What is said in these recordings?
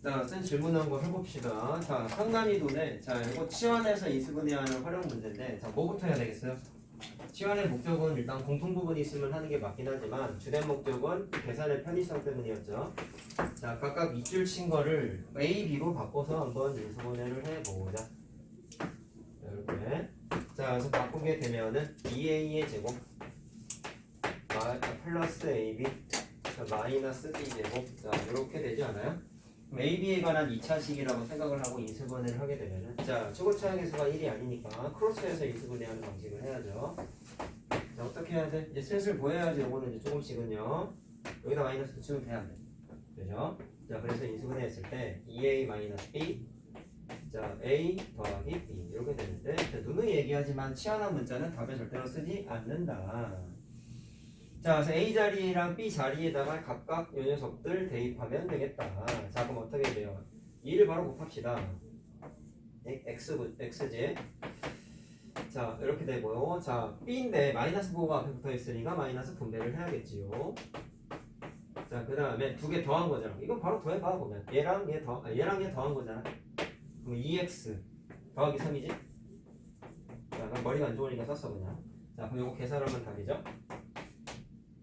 자, 쌤 질문한 거 해봅시다. 자, 상난이도네. 자, 이거 치환해서 인수분해 하는 활용 문제인데, 자, 뭐부터 해야 되겠어요? 치환의 목적은 일단 공통 부분이 있으면 하는 게 맞긴 하지만, 주된 목적은 계산의 편의성 때문이었죠. 자, 각각 밑줄 친 거를 A, B로 바꿔서 한번 인수분해를 해보자. 이렇게. 자, 그래서 바꾸게 되면은 2A의 제곱, 플러스 AB, 자, 마이너스 B 제곱. 자, 이렇게 되지 않아요? AB에 관한 2차식이라고 생각을 하고 인수분해를 하게 되면은, 자, 최고차항계수가 1이 아니니까 크로스해서 인수분해하는 방식을 해야죠. 자, 어떻게 해야 돼? 이제 슬슬 보여야지. 요거는 이제 조금씩은요. 여기다 마이너스 붙이면 돼야 돼. 그죠? 자, 그래서 인수분해 했을 때 2A 마이너스 B, 자, A 더하기 B 이렇게 되는데, 자, 누누이 얘기하지만 치환한 문자는 답에 절대로 쓰지 않는다. 자, 그래서 A 자리랑 B 자리에다가 각각 요 녀석들 대입하면 되겠다. 자, 그럼 어떻게 돼요? 2를 바로 곱합시다. x제. 자, 이렇게 되고요. 자, B인데 마이너스 부호가 앞에 붙어 있으니까 마이너스 분배를 해야겠지요. 자, 그 다음에 두 개 더한 거잖아. 이건 바로 더해봐 보면 얘랑 얘 더한 거잖아. 그럼 2x 더하기 3이지? 자, 난 머리가 안 좋으니까 썼어 그냥. 자, 그럼 요거 계산하면 답이죠.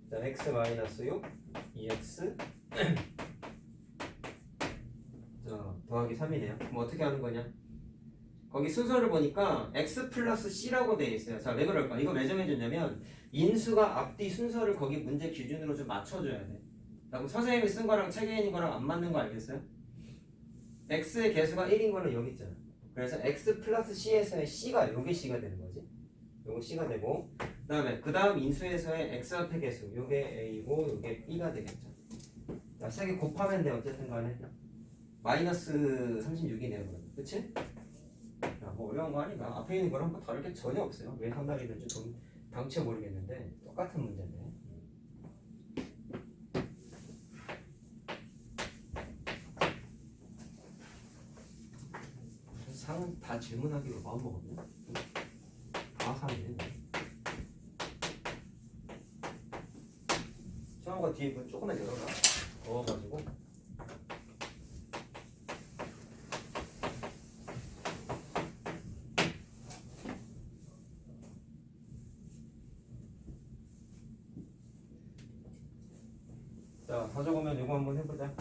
자, x 마이너스 6 2x 자, 더하기 3이네요. 그럼 어떻게 하는 거냐? 거기 순서를 보니까 x 플러스 c라고 되어 있어요. 자, 왜 그럴까? 이거 왜 정해줬냐면 인수가 앞뒤 순서를 거기 문제 기준으로 좀 맞춰줘야 돼. 자, 그럼 선생님이 쓴 거랑 책에 있는 거랑 안 맞는 거 알겠어요? x의 개수가 1인 거는 여기 있잖아. 그래서 x 플러스 c에서의 c가 요게 c가 되는 거지. 요거 c가 되고, 그 다음 인수에서의 x 앞의 개수 요게 a고 요게 b가 되겠죠. 자, 세 개 곱하면 돼. 어쨌든 간에 마이너스 36이네요. 그러면 그치? 야, 뭐 어려운 거 아닌가? 앞에 있는 거랑 뭐 다를 게 전혀 없어요. 왜 상당히든지 좀 당최 모르겠는데 똑같은 문제인데. 상은 다 질문하기로 마음먹었네. 다 상이네. 상호가 뒤에 문 조금만 열어놔. 더워가지고. 자, 다 적으면 이거 한번 해보자.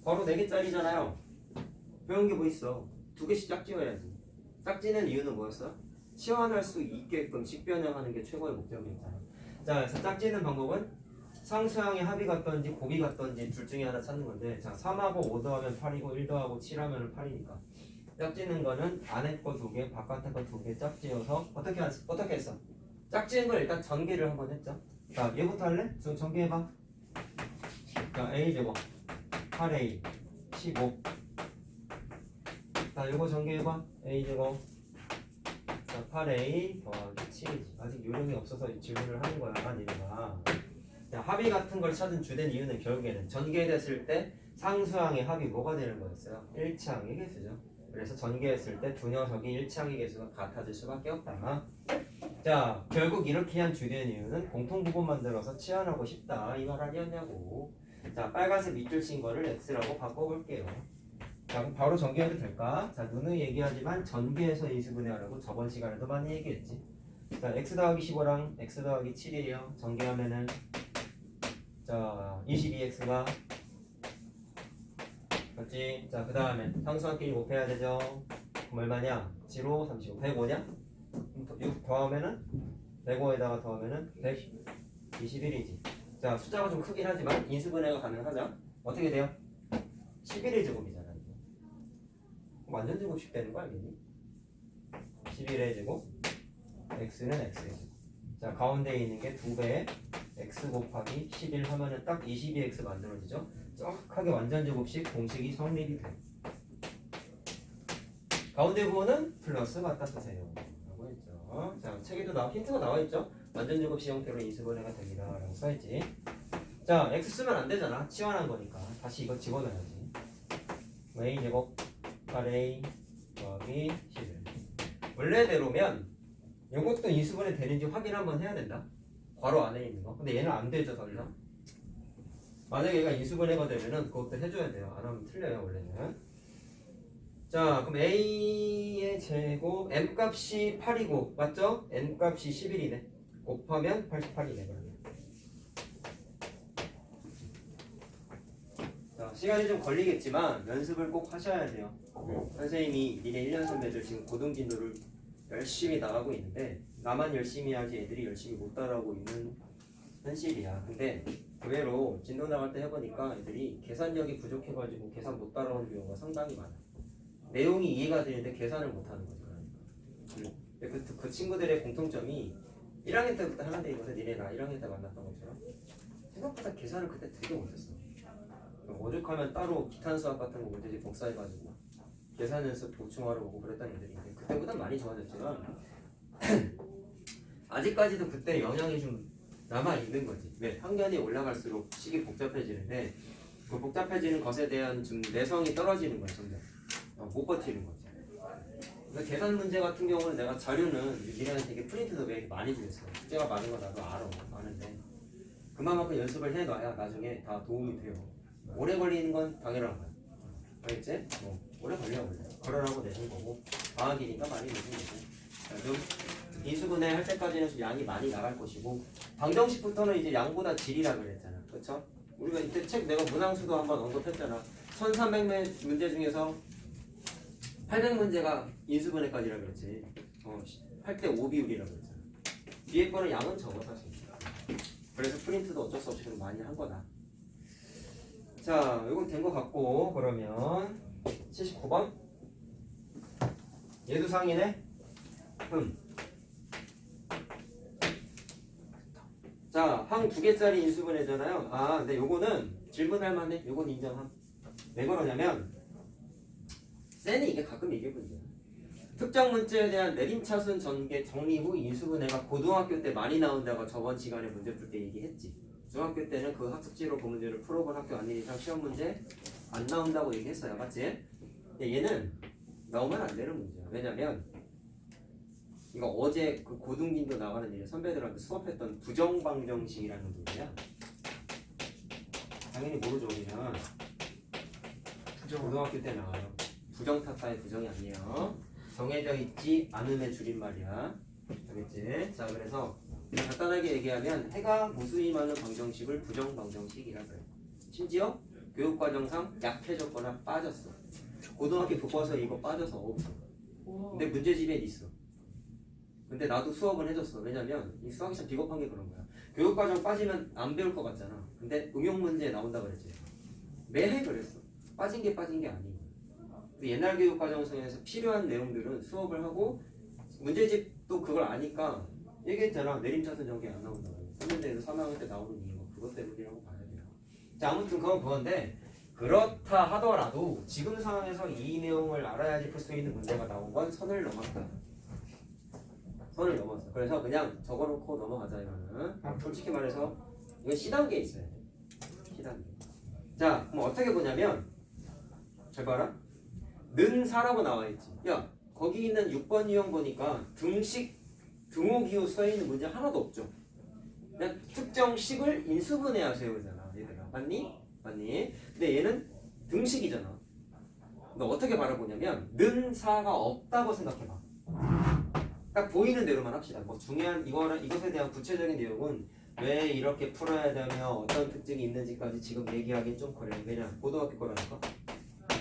바로 4개짜리잖아요. 배운 게 뭐 있어? 2개씩 짝지어야지. 짝지는 이유는 뭐였어? 치환할 수 있게끔 직변형하는 게 최고의 목적이었잖아. 자, 그래서 짝지는 방법은 상수항의 합이 같던지 곱이 같던지 둘 중에 하나 찾는 건데, 자, 3하고 5 더하면 8이고 1 더하고 7하면 8이니까 짝지는 거는 안에 거 2개, 바깥에 거 2개 짝지어서 어떻게 했어? 짝지은 걸 일단 전개를 한번 했죠. 자, 얘부터 할래? 좀 전개해봐. 자, a제곱 8a 15. 자, 이거 전개해봐. a제곱 자, 8a 더하기 7이지. 아직 요령이 없어서 질문을 하는 거야, 니네가. 자, 합이 같은 걸 찾은 주된 이유는 결국에는 전개됐을 때 상수항의 합이 뭐가 되는 거였어요? 1차항의 개수죠. 그래서 전개했을 때 두 녀석이 1차항의 개수가 같아질 수밖에 없다. 자, 결국 이렇게 한 주된 이유는 공통부분 만들어서 치환하고 싶다. 이 말 아니었냐고. 자, 빨간색 밑줄 친 거를 x라고 바꿔볼게요. 자, 그럼 바로 전개해도 될까? 자, 누누이 얘기하지만 전개해서 인수분해하라고 저번 시간에도 많이 얘기했지. 자, x 더하기 15랑 x 더하기 7이에요. 전개하면은 자, 22x가 맞지? 자, 그 다음에 상수함끼리 곱해야 되죠. 그럼 얼마냐? 7, 5, 35, 105냐? 6 더하면은 105에다가 더하면은 121이지. 자, 숫자가 좀 크긴 하지만 인수분해가 가능하죠. 어떻게 돼요? 11의 제곱이잖아. 이거. 완전 제곱식 되는 거 알겠니? 11의 제곱 x는 x의 제곱. 자, 가운데에 있는 게 2배 x 곱하기 11 하면은 딱 22x 만들어지죠. 정확하게 완전 제곱식 공식이 성립이 돼. 가운데 부호는 플러스 갖다 쓰세요 라고 했죠. 자, 책에도 힌트가 나와있죠. 완전 제곱식 형태로 인수분해가 됩니다 라고 써있지. 자, x 쓰면 안 되잖아. 치환한 거니까 다시 이거 집어넣어야지. a 제곱 8a 더하기 11. 원래대로면 이것도 인수분해 되는지 확인 한번 해야 된다. 괄호 안에 있는 거. 근데 얘는 안 되죠, 더 이상. 만약에 얘가 인수분해가 되면은 그것도 해줘야 돼요. 안 하면 틀려요 원래는. 자 그럼 a의 제곱 m 값이 8이고 맞죠? n 값이 11이네. 곱하면 88이네 그러면. 자 시간이 좀 걸리겠지만 연습을 꼭 하셔야 돼요. 선생님이 니네 1년 선배들 지금 고등진도를 열심히 나가고 있는데 나만 열심히 하지 애들이 열심히 못 따라오고 있는 현실이야. 근데 의외로 진도 나갈 때 해보니까 애들이 계산력이 부족해가지고 계산 못 따라오는 경우가 상당히 많아. 내용이 이해가 되는데 계산을 못하는 거지. 그러니까 그 친구들의 공통점이 1학년 때부터 하는데 이것을 니네 나 1학년 때 만났던 것처럼 생각보다 계산을 그때 되게 못했어. 오죽하면 따로 기탄 수학 같은 거 문제집 복사해가지고 계산 연습 보충하러 오고 그랬던 애들인데 그때보다 많이 좋아졌지만 아직까지도 그때 영향이 좀 남아 있는 거지. 왜? 학년이 올라갈수록 식이 복잡해지는데 그 복잡해지는 것에 대한 좀 내성이 떨어지는 거야 점점. 못 버티는 거지. 그래서 계산 문제 같은 경우는 내가 자료는 니네한테 되게 프린트도 왜 많이 주겠어. 숙제가 많은 거 나도 알아. 아는데 그만큼 연습을 해놔야 나중에 다 도움이 돼요. 오래 걸리는 건 당연한 거야. 알겠지? 오래 걸려 원래. 걸어라고 내준 거고 방학이니까 많이 내준 거고. 좀 인수분해 할 때까지는 좀 양이 많이 나갈 것이고 방정식부터는 이제 양보다 질이라 그랬잖아. 그렇죠? 우리가 이때 책 내가 문항수도 한번 언급했잖아. 1300 문제 중에서 800문제가 인수분해까지라 그랬지. 8대 5 비율이라 그랬잖아. 뒤에 거는 양은 적어 사실. 그래서 프린트도 어쩔 수 없이 좀 많이 한 거다. 자, 이건 된 거 같고 그러면 79번 얘도 상이네. 자, 항 2개짜리 인수분해잖아요. 아, 근데 요거는 질문할 만해. 요건 인정함. 왜 그러냐면 쌤이 이게 가끔 얘기해보죠. 특정 문제에 대한 내림차순 전개 정리 후 인수분해가 고등학교 때 많이 나온다고 저번 시간에 문제 풀 때 얘기했지. 중학교 때는 그 학습지로 그 문제를 풀어본 학교 아닌 이상 시험 문제 안 나온다고 얘기했어요. 맞지? 근데 얘는 나오면 안 되는 문제야. 왜냐면 이거 어제 그 고등진도 나가는 일에 선배들한테 수업했던 부정방정식이라는 문제야. 당연히 모르죠 우리는. 고등학교 때 나와요. 부정 탓하의 부정이 아니에요. 정해져 있지 않음의 줄임말이야. 알겠지? 자 그래서 그냥 간단하게 얘기하면 해가 무수히 많은 방정식을 부정방정식이라 그래. 심지어 교육과정상 약해졌거나 빠졌어. 고등학교 교과서에 이거 빠져서 없어. 근데 문제집에 있어. 근데 나도 수업은 해줬어. 왜냐면 이 수학이 참 비겁한 게 그런 거야. 교육과정 빠지면 안 배울 것 같잖아. 근데 응용 문제에 나온다 그랬지. 매해 그랬어. 빠진 게 아니고. 옛날 교육과정에서 필요한 내용들은 수업을 하고 문제집도 그걸 아니까 얘기했잖아. 내림차순 전개 안 나온다고. 3년대에서 3학년 때 나오는 이유가 그것 때문이라고 봐야 돼요. 자 아무튼 그건 그건데 그렇다 하더라도 지금 상황에서 이 내용을 알아야지 풀 수 있는 문제가 나온 건 선을 넘었다. 선을 넘었어. 그래서 그냥 적어놓고 넘어가자 이거는. 솔직히 말해서 이건 C단계에 있어야 돼. C단계. 자 그럼 어떻게 보냐면 잘 봐라. 는 4라고 나와있지. 야 거기 있는 6번 유형 보니까 등호기호 써있는 문제 하나도 없죠. 그냥 특정 식을 인수분해하세요 그러잖아 얘들아. 맞니? 근데 얘는 등식이잖아. 너 어떻게 바라보냐면 는 4가 없다고 생각해봐. 딱 보이는 대로만 합시다. 뭐 중요한 이것에 대한 구체적인 내용은 왜 이렇게 풀어야 되며 어떤 특징이 있는지까지 지금 얘기하기 좀 그래. 왜냐 고등학교 거라니까.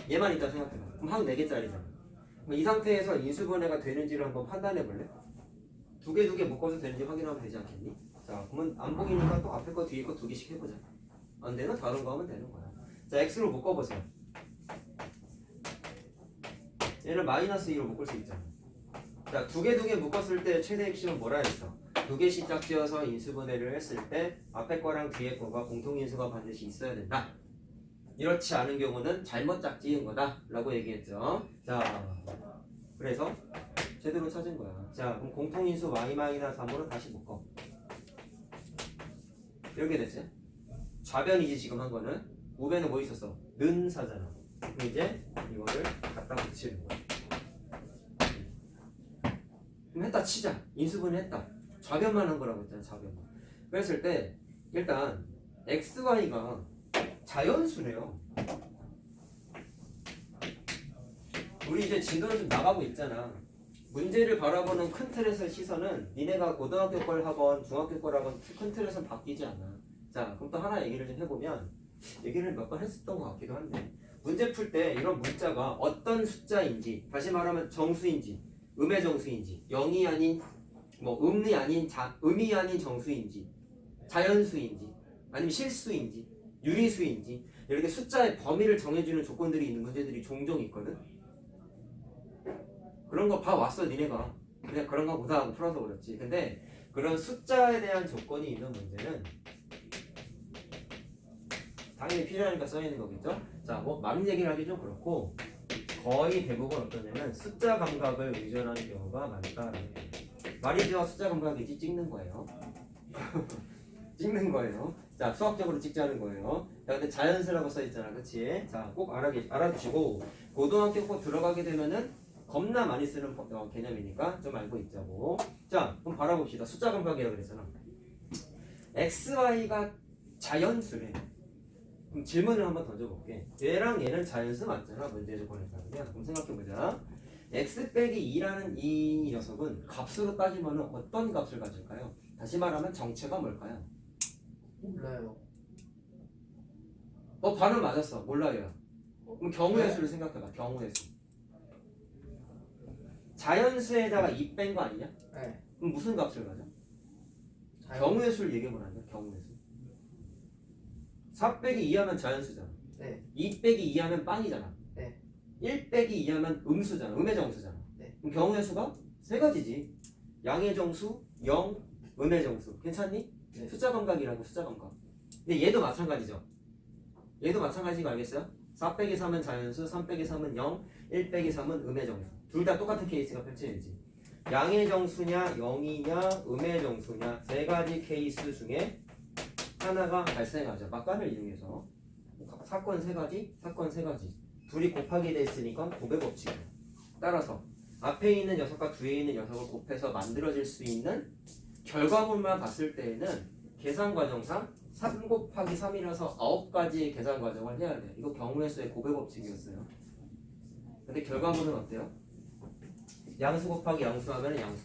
얘만 있다 생각해봐. 그럼 한 4개짜리잖아. 그럼 이 상태에서 인수분해가 되는지를 한번 판단해 볼래? 두 개 묶어서 되는지 확인하면 되지 않겠니? 자 그러면 안 보이니까 또 앞에 거 뒤에 거 2개씩 해보자. 안 되면 다른 거 하면 되는 거야. 자 x로 묶어보세요. 얘를 마이너스 2로 묶을 수 있잖아. 자 두 개 묶었을 때 최대 핵심은 뭐라 했어? 2개씩 짝지어서 인수분해를 했을 때 앞에 거랑 뒤에 거가 공통인수가 반드시 있어야 된다. 이렇지 않은 경우는 잘못 짝지은 거다 라고 얘기했죠. 자 그래서 제대로 찾은 거야. 자 그럼 공통인수 y-3으로 다시 묶어. 이렇게 됐지? 좌변이지 지금 한 거는. 우변에 뭐 있었어? 는 4잖아. 그럼 이제 이거를 갖다 붙이는 거야. 그럼 했다 치자. 인수분해 했다. 좌변만 한 거라고 했잖아. 좌변만. 그랬을 때 일단 xy가 자연수래요. 우리 이제 진도를 좀 나가고 있잖아. 문제를 바라보는 큰 틀에서의 시선은 니네가 고등학교 걸 하건 중학교 걸 하건 큰 틀에서는 바뀌지 않아. 자, 그럼 또 하나 얘기를 좀 해보면, 얘기를 몇 번 했었던 것 같기도 한데, 문제 풀 때 이런 문자가 어떤 숫자인지, 다시 말하면 정수인지 음의 정수인지, 영이 아닌 음이 아닌 음이 아닌 정수인지, 자연수인지, 아니면 실수인지, 유리수인지, 이렇게 숫자의 범위를 정해주는 조건들이 있는 문제들이 종종 있거든. 그런 거 봐왔어 니네가. 그냥 그런 거 보다 하고 풀어서 그렇지. 근데 그런 숫자에 대한 조건이 있는 문제는 당연히 필요하니까 써있는 거겠죠. 자, 많은 얘기를 하기 좀 그렇고, 거의 대부분 어떠냐면 숫자 감각을 의존하는 경우가 많다. 말이지와 숫자 감각이지 찍는 거예요. 찍는 거예요. 자, 수학적으로 찍자는 거예요. 자, 근데 자연수라고 써있잖아, 그치? 자, 꼭 알아두시고, 고등학교 꼭 들어가게 되면은 겁나 많이 쓰는 개념이니까 좀 알고 있자고. 자, 그럼 바라봅시다. 숫자 감각이라고 그랬잖아. XY가 자연수래. 그럼 질문을 한번 던져볼게. 얘랑 얘는 자연수 맞잖아, 문제 조건에 따르면. 그럼 생각해보자. x 빼기 2라는 이 녀석은 값으로 따지면 어떤 값을 가질까요? 다시 말하면 정체가 뭘까요? 몰라요. 반응 맞았어. 몰라요. 그럼 경우의 수를 생각해봐. 경우의 수. 자연수에다가 2 뺀 거 아니냐? 네. 그럼 무슨 값을 가져? 자연- 경우의 수를 얘기해보면 안 돼? 경우의 수. 4 빼기 2 하면 자연수잖아. 네. 2 빼기 2 하면 빵이잖아. 네. 1 빼기 2 하면 음수잖아. 음의 정수잖아. 네. 그럼 경우의 수가 세 가지지. 양의 정수, 0, 음의 정수. 괜찮니? 네. 숫자 감각이라고, 숫자 감각. 근데 얘도 마찬가지죠. 얘도 마찬가지인 거 알겠어요? 4 빼기 3은 자연수, 3 빼기 3은 0, 1 빼기 3은 음의 정수. 둘 다 똑같은 케이스가 펼쳐야지. 양의 정수냐, 0이냐, 음의 정수냐, 세 가지 케이스 중에 하나가 발생하죠. 막간을 이용해서. 사건 세 가지, 사건 세 가지. 둘이 곱하기 돼 있으니까 곱의 법칙이에요. 따라서 앞에 있는 녀석과 뒤에 있는 녀석을 곱해서 만들어질 수 있는 결과물만 봤을 때에는 계산 과정상 3 곱하기 3이라서 9가지의 계산 과정을 해야 돼. 이거 경우의 수의 곱의 법칙이었어요. 근데 결과물은 어때요? 양수 곱하기 양수 하면 양수,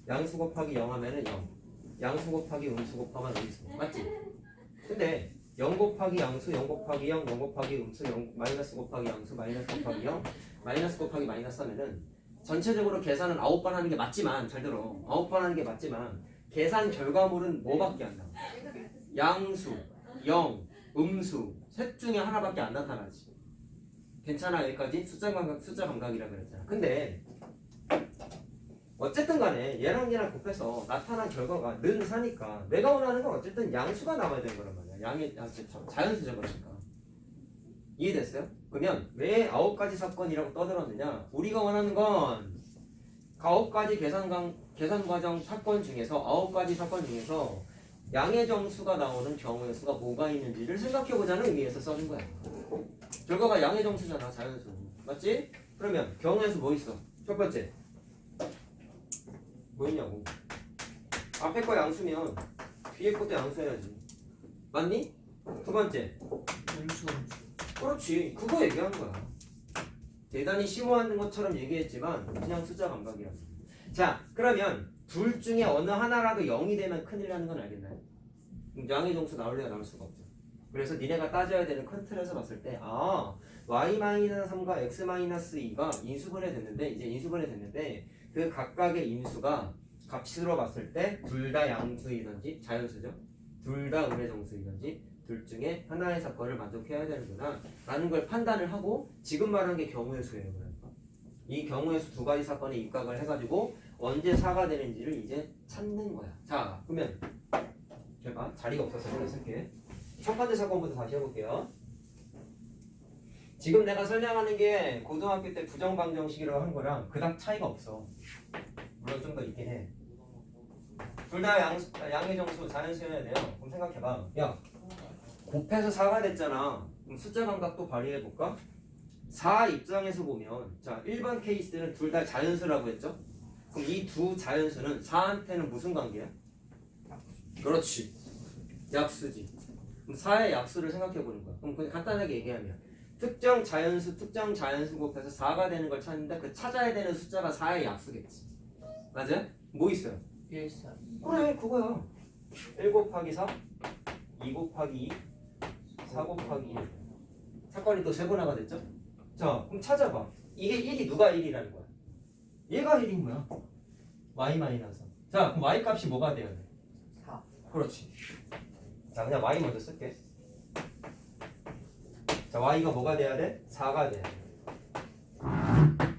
양수 곱하기 0 하면 0, 양수 곱하기 음수 곱하면 음수. 맞지? 근데 0 곱하기 양수, 0 곱하기 0, 0 곱하기 음수, 0, 마이너스 곱하기 양수, 마이너스 곱하기 0, 마이너스 곱하기 마이너스 하면은 전체적으로 계산은 9번 하는 게 맞지만, 잘 들어, 9번 하는 게 맞지만 계산 결과물은 뭐밖에 안 나와? 양수, 0, 음수 셋 중에 하나밖에 안 나타나지. 괜찮아? 여기까지? 숫자 감각이라 그랬잖아. 근데 어쨌든 간에 얘랑 얘랑 곱해서 나타난 결과가 는 사니까 내가 원하는 건 어쨌든 양수가 나와야 되는 거란 말이야. 자연수죠. 그러니까 이해됐어요? 그러면 왜 9가지 사건이라고 떠들었느냐? 우리가 원하는 건 9가지 계산 과정 사건 중에서 9가지 사건 중에서 양의 정수가 나오는 경우의 수가 뭐가 있는지를 생각해보자는 의미에서 써준 거야. 결과가 양의 정수잖아, 자연수. 맞지? 그러면 경우의 수 뭐 있어? 첫 번째 뭐 있냐고. 앞에 거 양수면 뒤에 것도 양수해야지. 맞니? 두 번째. 음수. 그렇지. 그거 얘기하는 거야. 대단히 쉬워하는 것처럼 얘기했지만 그냥 숫자 감각이야. 자, 그러면 둘 중에 어느 하나라도 0이 되면 큰일 나는 건 알겠나요? 양의 정수 나올래야 나올 수가 없죠. 그래서 니네가 따져야 되는 큰 틀에서 봤을 때 y-3과 x-2가 인수분해 됐는데 그 각각의 인수가 값으로 봤을 때 둘 다 양수이든지 자연수죠. 둘 다 음의 정수이든지 둘 중에 하나의 사건을 만족해야 되는구나 라는 걸 판단을 하고 지금 말한 게 경우의 수예요. 그러니까 이 경우의 수 두 가지 사건에 입각을 해가지고 언제 4가 되는지를 이제 찾는 거야. 자, 그러면 제가 자리가 없어서 이걸 쓸게. 첫 번째 사건부터 다시 해볼게요. 지금 내가 설명하는 게 고등학교 때 부정방정식이라고 한 거랑 그닥 차이가 없어. 물론 좀 더 있긴 해. 둘 다 양의 정수 자연수여야 돼요. 그럼 생각해봐. 야, 곱해서 4가 됐잖아. 그럼 숫자 감각도 발휘해볼까? 4 입장에서 보면 자 1번 케이스는 둘 다 자연수라고 했죠? 그럼 이 두 자연수는 4한테는 무슨 관계야? 그렇지. 약수지. 그럼 4의 약수를 생각해 보는 거야. 그럼 그냥 간단하게 얘기하면 특정 자연수 곱해서 4가 되는 걸 찾는데 그 찾아야 되는 숫자가 4의 약수겠지. 맞아요? 뭐 있어요? 1, 4, 2. 그래 그거야. 1 곱하기 4, 2 곱하기 2, 4 곱하기 1. 사건이 또 세분화가 됐죠? 자 그럼 찾아봐. 이게 1이 누가 1이라는 거야? 얘가 1인 거야. y 마이너스. 자 그럼 y 값이 뭐가 돼야 돼? 4. 그렇지. 자 그냥 y 먼저 쓸게. 자 y가 뭐가 돼야 돼? 4가 돼야 돼.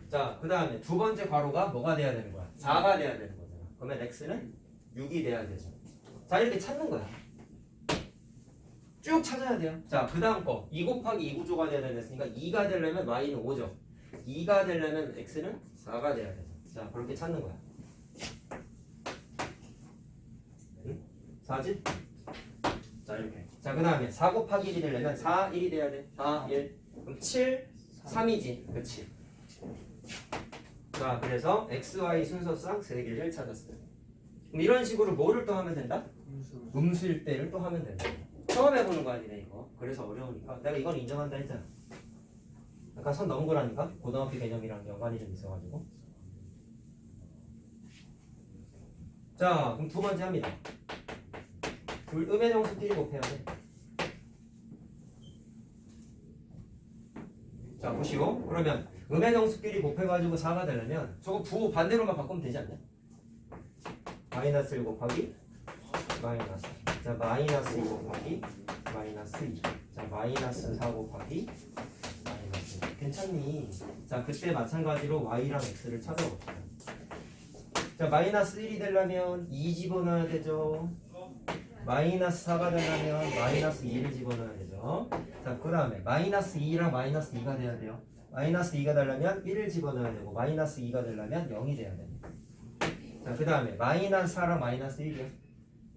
자 그 다음에 두 번째 괄호가 뭐가 돼야 되는 거야? 4가 돼야 되는 거잖아. 그러면 x는 6이 돼야 되죠. 자 이렇게 찾는 거야. 쭉 찾아야 돼요. 자 그 다음 거 2 곱하기 2 구조가 돼야 되겠으니까 2가 되려면 y는 5죠. 2가 되려면 x는 4가 돼야 되죠. 자 그렇게 찾는 거야. 응? 4지? 자 이렇게. 자 그 다음에 4 곱하기 1이 되려면 4, 1이 돼야 돼. 4, 1. 그럼 7, 3이지. 그치? 자 그래서 XY 순서상 3개를 찾았어요. 그럼 이런 식으로 뭐를 또 하면 된다? 음수. 음수일 때를 또 하면 된다. 처음 해보는 거 아니네 이거. 그래서 어려우니까 내가 이건 인정한다 했잖아. 약간 선 넘은 거라니까. 고등학교 개념이랑 연관이 좀 있어가지고. 자 그럼 두 번째 합니다. 둘 음의 정수끼리 곱해야 돼. 자 보시오. 그러면 음의 정수끼리 곱해가지고 4가 되려면 저거 부호 반대로만 바꾸면 되지 않냐? 마이너스 1 곱하기 마이너스. 자 마이너스 2 곱하기 마이너스 2. 자 마이너스 4 곱하기 마이너스 2. 괜찮니? 자 그때 마찬가지로 y랑 x를 찾아봅시다. 자 마이너스 1이 되려면 2 집어넣어야 되죠. 마이너스 4가 되려면 마이너스 2를 집어넣어야 되죠. 자 그 다음에 마이너스 2랑 마이너스 2가 돼야 돼요. 마이너스 2가 되려면 1을 집어넣어야 되고 마이너스 2가 되려면 0이 돼야 됩니다. 자 그 다음에 마이너스 4랑 마이너스 1이요.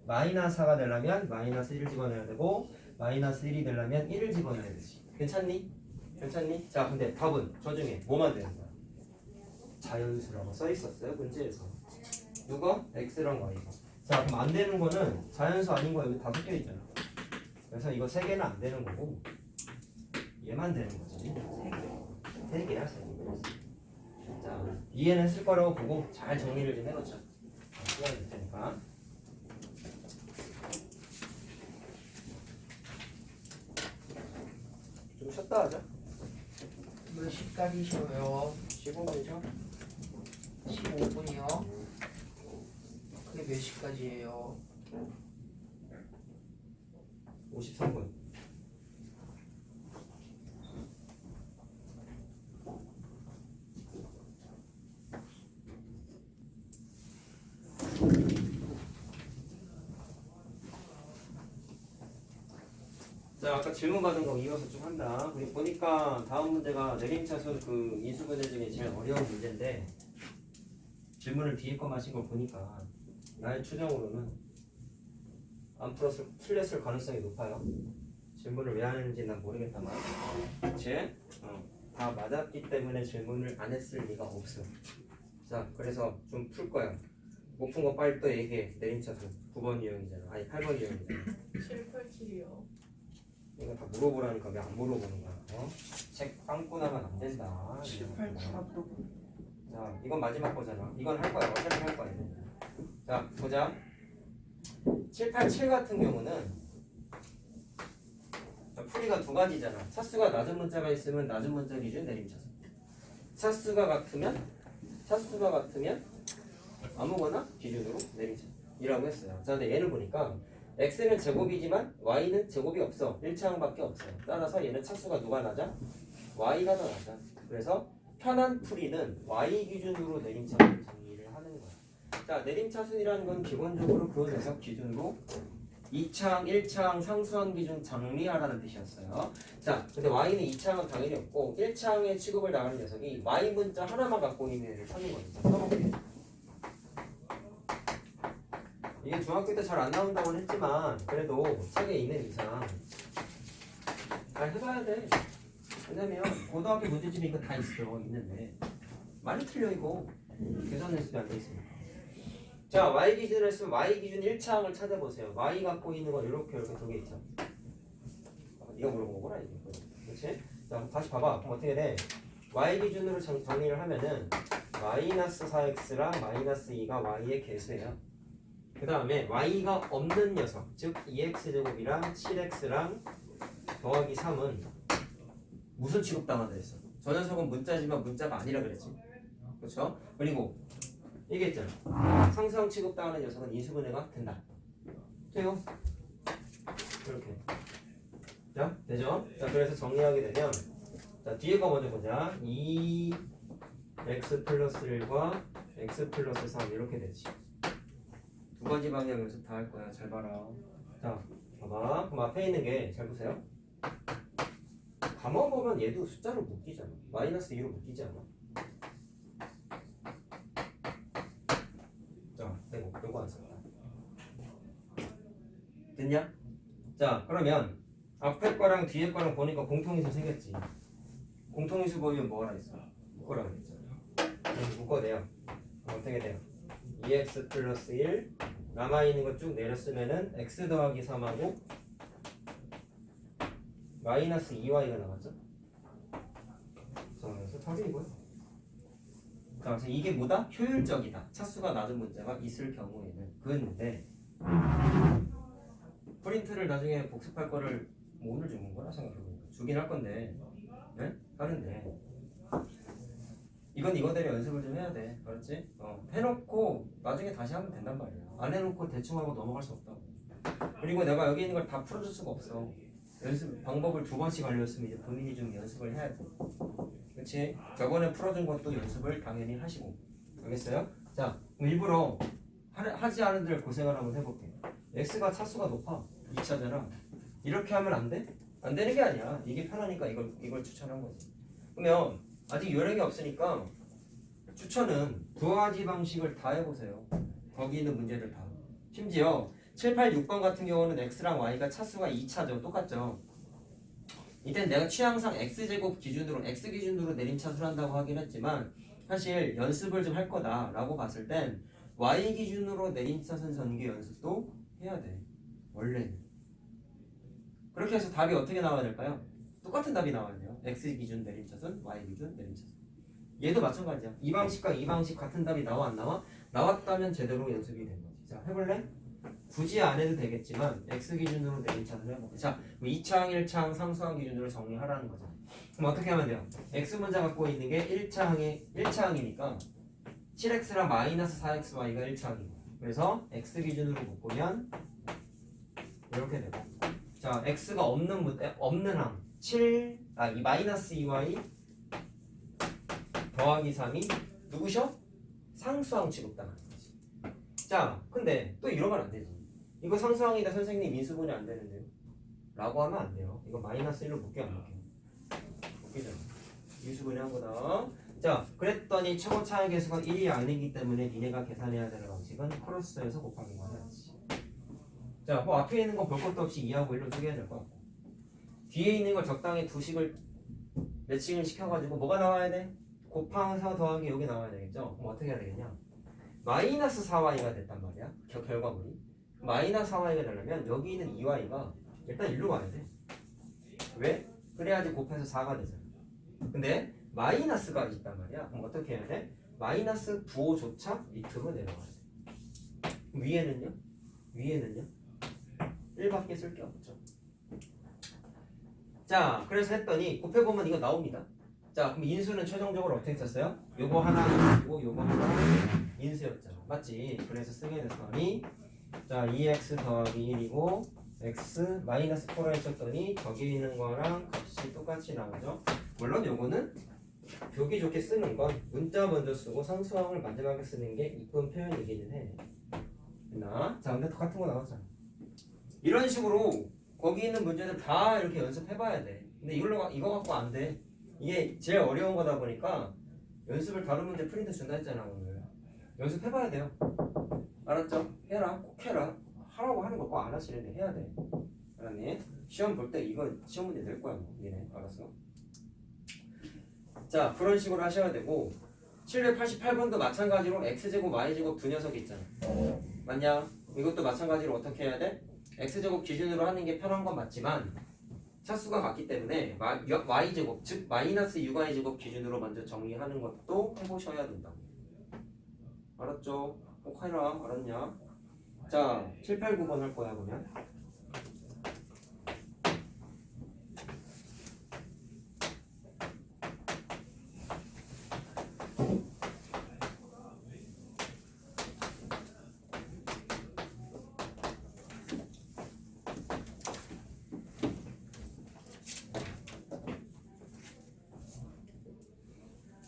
마이너스 4가 되려면 마이너스 1을 집어넣어야 되고 마이너스 1이 되려면 1을 집어넣어야 되지. 괜찮니? 괜찮니? 자 근데 답은 저 중에 뭐만 되는 거야? 자연수라고 써 있었어요 문제에서. 누가? x랑 y가. 자 그럼 안 되는 거는 자연수 아닌 거 여기 다 섞여 있잖아. 그래서 이거 3개는 안 되는 거고 얘만 되는 거지. 3개야 3개. 자 이해는 했을 거라고 보고 잘 정리를 좀 해놓자. 시간이 될 테니까. 좀 쉬었다 하자. 몇 시까지 쉬어요? 15분이죠? 15분이요? 그게 몇 시까지예요? 53분. 자 아까 질문 받은 거 이어서 좀 한다. 우리 보니까 다음 문제가 내림차순 그 인수분해 중에 제일 어려운 문제인데 질문을 뒤에 거 마신 걸 보니까 나의 추정으로는 안 풀었을 틀렸을 가능성이 높아요. 질문을 왜 안 했는지 난 모르겠다만 그치? 다 맞았기 때문에 질문을 안 했을 리가 없어. 자 그래서 좀 풀 거야. 못 푼 거 빨리 또 얘기해. 내림차순 9번 유형이잖아. 아니 8번 유형이잖아. 7, 8, 7이요. 이거 다 물어보라니까 왜 안 물어보는 거야? 책 빵꾸 나면 안 된다. 7, 8, 8 앞으로. 자, 이건 마지막 거잖아. 이건 할 거야. 어차피 할 거야. 자, 보자. 7, 8, 7 같은 경우는 자, 풀이가 두 가지잖아. 차수가 낮은 문자가 있으면 낮은 문자 기준 내림차수. 차수가 같으면 아무거나 기준으로 내림차수이라고 했어요. 자, 근데 얘는 보니까 x는 제곱이지만 y는 제곱이 없어. 1차항밖에 없어. 따라서 얘는 차수가 누가 낮아? y가 더 낮아. 그래서 편한 풀이는 y 기준으로 내림차순 정리를 하는 거야. 자, 내림차순이라는 건 기본적으로 그 녀석 기준으로 2차항, 1차항 상수항 기준 정리하라는 뜻이었어요. 자, 근데 y는 2차항은 당연히 없고 1차항에 취급을 나가는 녀석이 y 문자 하나만 갖고 있는 애를 찾는 거니까 써볼게. 이게 중학교 때 잘 안 나온다고는 했지만 그래도 책에 있는 이상 잘 해봐야 돼. 왜냐면 고등학교 문제집에 이거 다 있어. 있는데 많이 틀려 이거. 계산 연습이 안 돼 있으니까. 자 y 기준을 했으면 y 기준 1차항을 찾아보세요. y 갖고 있는 건 이렇게 두 개 있죠. 네가 물어본 거구나 이게. 그렇지? 자 다시 봐봐. 그럼 어떻게 돼? y 기준으로 정리를 하면은 마이너스 4x랑 마이너스 2가 y의 개수예요. 그 다음에 y가 없는 녀석, 즉 2x제곱이랑 7x랑 더하기 3은 무슨 취급당한다 했어? 저 녀석은 문자지만 문자가 아니라 그랬지. 그렇죠? 그리고 얘기했잖아. 상수항 취급당하는 녀석은 인수분해가 된다. 돼요? 이렇게. 자, 되죠? 자, 그래서 정리하게 되면 자, 뒤에 거 먼저 보자. 2x 플러스 1과 x 플러스 3 이렇게 되지. 두 가지 방향 연습 다 할 거야. 잘 봐라. 자, 봐봐. 그럼 앞에 있는 게 잘 보세요. 가만 보면 얘도 숫자로 묶이잖아. 마이너스 2로 묶이지 않아? 자, 되고 요거 안 썼다. 됐냐? 자, 그러면 앞에 거랑 뒤에 거랑 보니까 공통인수 생겼지. 공통인수 보이면 뭐 하나 있어? 묶어라 그랬잖아. 묶어내요. 그럼 어떻게 돼요? 2x 플러스 1 남아있는 거 쭉 내렸으면은 x 더하기 3하고 마이너스 2y가 나왔죠? 자, 그래서 답이 이거야. 자, 그래서 이게 뭐다? 효율적이다. 차수가 낮은 문제가 있을 경우에는 그랬는데 프린트를 나중에 복습할 거를 뭐 오늘 주는 거라 생각해보니까 주긴 할 건데, 네? 하는데 이건 이거대로 연습을 좀 해야 돼. 알았지? 해놓고 나중에 다시 하면 된단 말이야. 안 해놓고 대충 하고 넘어갈 수 없다고. 그리고 내가 여기 있는 걸 다 풀어줄 수가 없어. 연습 방법을 2번씩 알려줬으면 이제 본인이 좀 연습을 해야지. 그렇지? 저번에 풀어준 것도 연습을 당연히 하시고. 알겠어요? 자, 그럼 일부러 하지 않은 들 고생을 한번 해볼게. x가 차수가 높아. 2차잖아. 이렇게 하면 안 돼? 안 되는 게 아니야. 이게 편하니까 이걸 추천한 거지. 그러면 아직 요령이 없으니까 추천은 두 가지 방식을 다 해보세요. 거기 있는 문제들 다. 심지어 7, 8, 6번 같은 경우는 x랑 y가 차수가 2차죠. 똑같죠. 이땐 내가 취향상 x제곱 기준으로 x 기준으로 내림차수를 한다고 하긴 했지만 사실 연습을 좀 할 거다라고 봤을 땐 y 기준으로 내림차순 전개 연습도 해야 돼. 원래는. 그렇게 해서 답이 어떻게 나와야 될까요? 똑같은 답이 나와야 돼요. x 기준 내림차순, y 기준 내림차순. 얘도 마찬가지야. 이 방식과 이 방식 같은 답이 나와 안 나와? 나왔다면 제대로 연습이 된 거지. 자, 해볼래? 굳이 안 해도 되겠지만 x 기준으로 내림차순을 해볼게. 자, 2차항, 1차항 상수항 기준으로 정리하라는 거죠. 그럼 어떻게 하면 돼요? x 문자 갖고 있는 게 1차항이니까 7x랑 마이너스 4xy가 1차항이고 그래서 x 기준으로 묶으면 이렇게 되고 자, x가 없는 항 이 마이너스 2y 더하기 3이 누구셔? 상수항 취급당하는 거지. 자, 근데 또 이러면 안 되지. 이거 상수항이다 선생님 인수분해 안 되는데요? 라고 하면 안 돼요. 이거 마이너스 1로 묶여 안 묶여? 묶이잖아. 인수분해 한 거다. 자, 그랬더니 최고 차의 개수가 1이 아니기 때문에 니네가 계산해야 되는 방식은 크로스에서 곱하기만 해야지. 자, 뭐 앞에 있는 거 볼 것도 없이 2하고 1로 쪼개야 될 것 같고 뒤에 있는 걸 적당히 두 식을 매칭을 시켜가지고 뭐가 나와야 돼? 곱하면서 더하기 여기 나와야 되겠죠? 그럼 어떻게 해야 되겠냐? 마이너스 4y가 됐단 말이야. 결과물이. 마이너스 4y가 되려면 여기 있는 2y가 일단 일로 가야 돼. 왜? 그래야지 곱해서 4가 되잖아. 근데 마이너스가 있단 말이야. 그럼 어떻게 해야 돼? 마이너스 9호조차 밑으로 내려가야 돼. 위에는요? 위에는요? 1밖에 쓸 게 없죠. 자, 그래서 했더니 곱해보면 이거 나옵니다. 자, 그럼 인수는 최종적으로 어떻게 썼어요? 요거 하나 인수고 요거 하나 인수였잖아. 맞지? 그래서 쓰게 됐더니 자, 2x 더하기 1이고 x 마이너스 4라 했었더니 저기 있는 거랑 값이 똑같이 나오죠. 물론 요거는 보기 좋게 쓰는 건 문자 먼저 쓰고 상수항을 마지막에 쓰는 게 이쁜 표현이기는 해. 됐나? 자, 근데 똑같은 거 나왔잖아. 이런 식으로 거기 있는 문제들 다 이렇게 연습해봐야 돼. 근데 이거 갖고 안 돼. 이게 제일 어려운 거다 보니까 연습을 다른 문제 프린트 준다 했잖아 오늘. 연습해봐야 돼요. 알았죠? 해라. 꼭 해라. 하라고 하는 거 꼭 안 하시는데 해야 돼. 알았니? 시험 볼 때 이거 시험 문제 낼 거야 뭐. 니네 알았어? 자, 그런 식으로 하셔야 되고 788번도 마찬가지로 x제곱 y제곱 두 녀석이 있잖아. 맞냐? 이것도 마찬가지로 어떻게 해야 돼? x제곱 기준으로 하는 게 편한 건 맞지만 차수가 같기 때문에 y제곱 즉 마이너스 6y제곱 기준으로 먼저 정리하는 것도 해보셔야 된다. 알았죠? 꼭 해라. 알았냐? 자 7, 8, 9번 할 거야 그러면.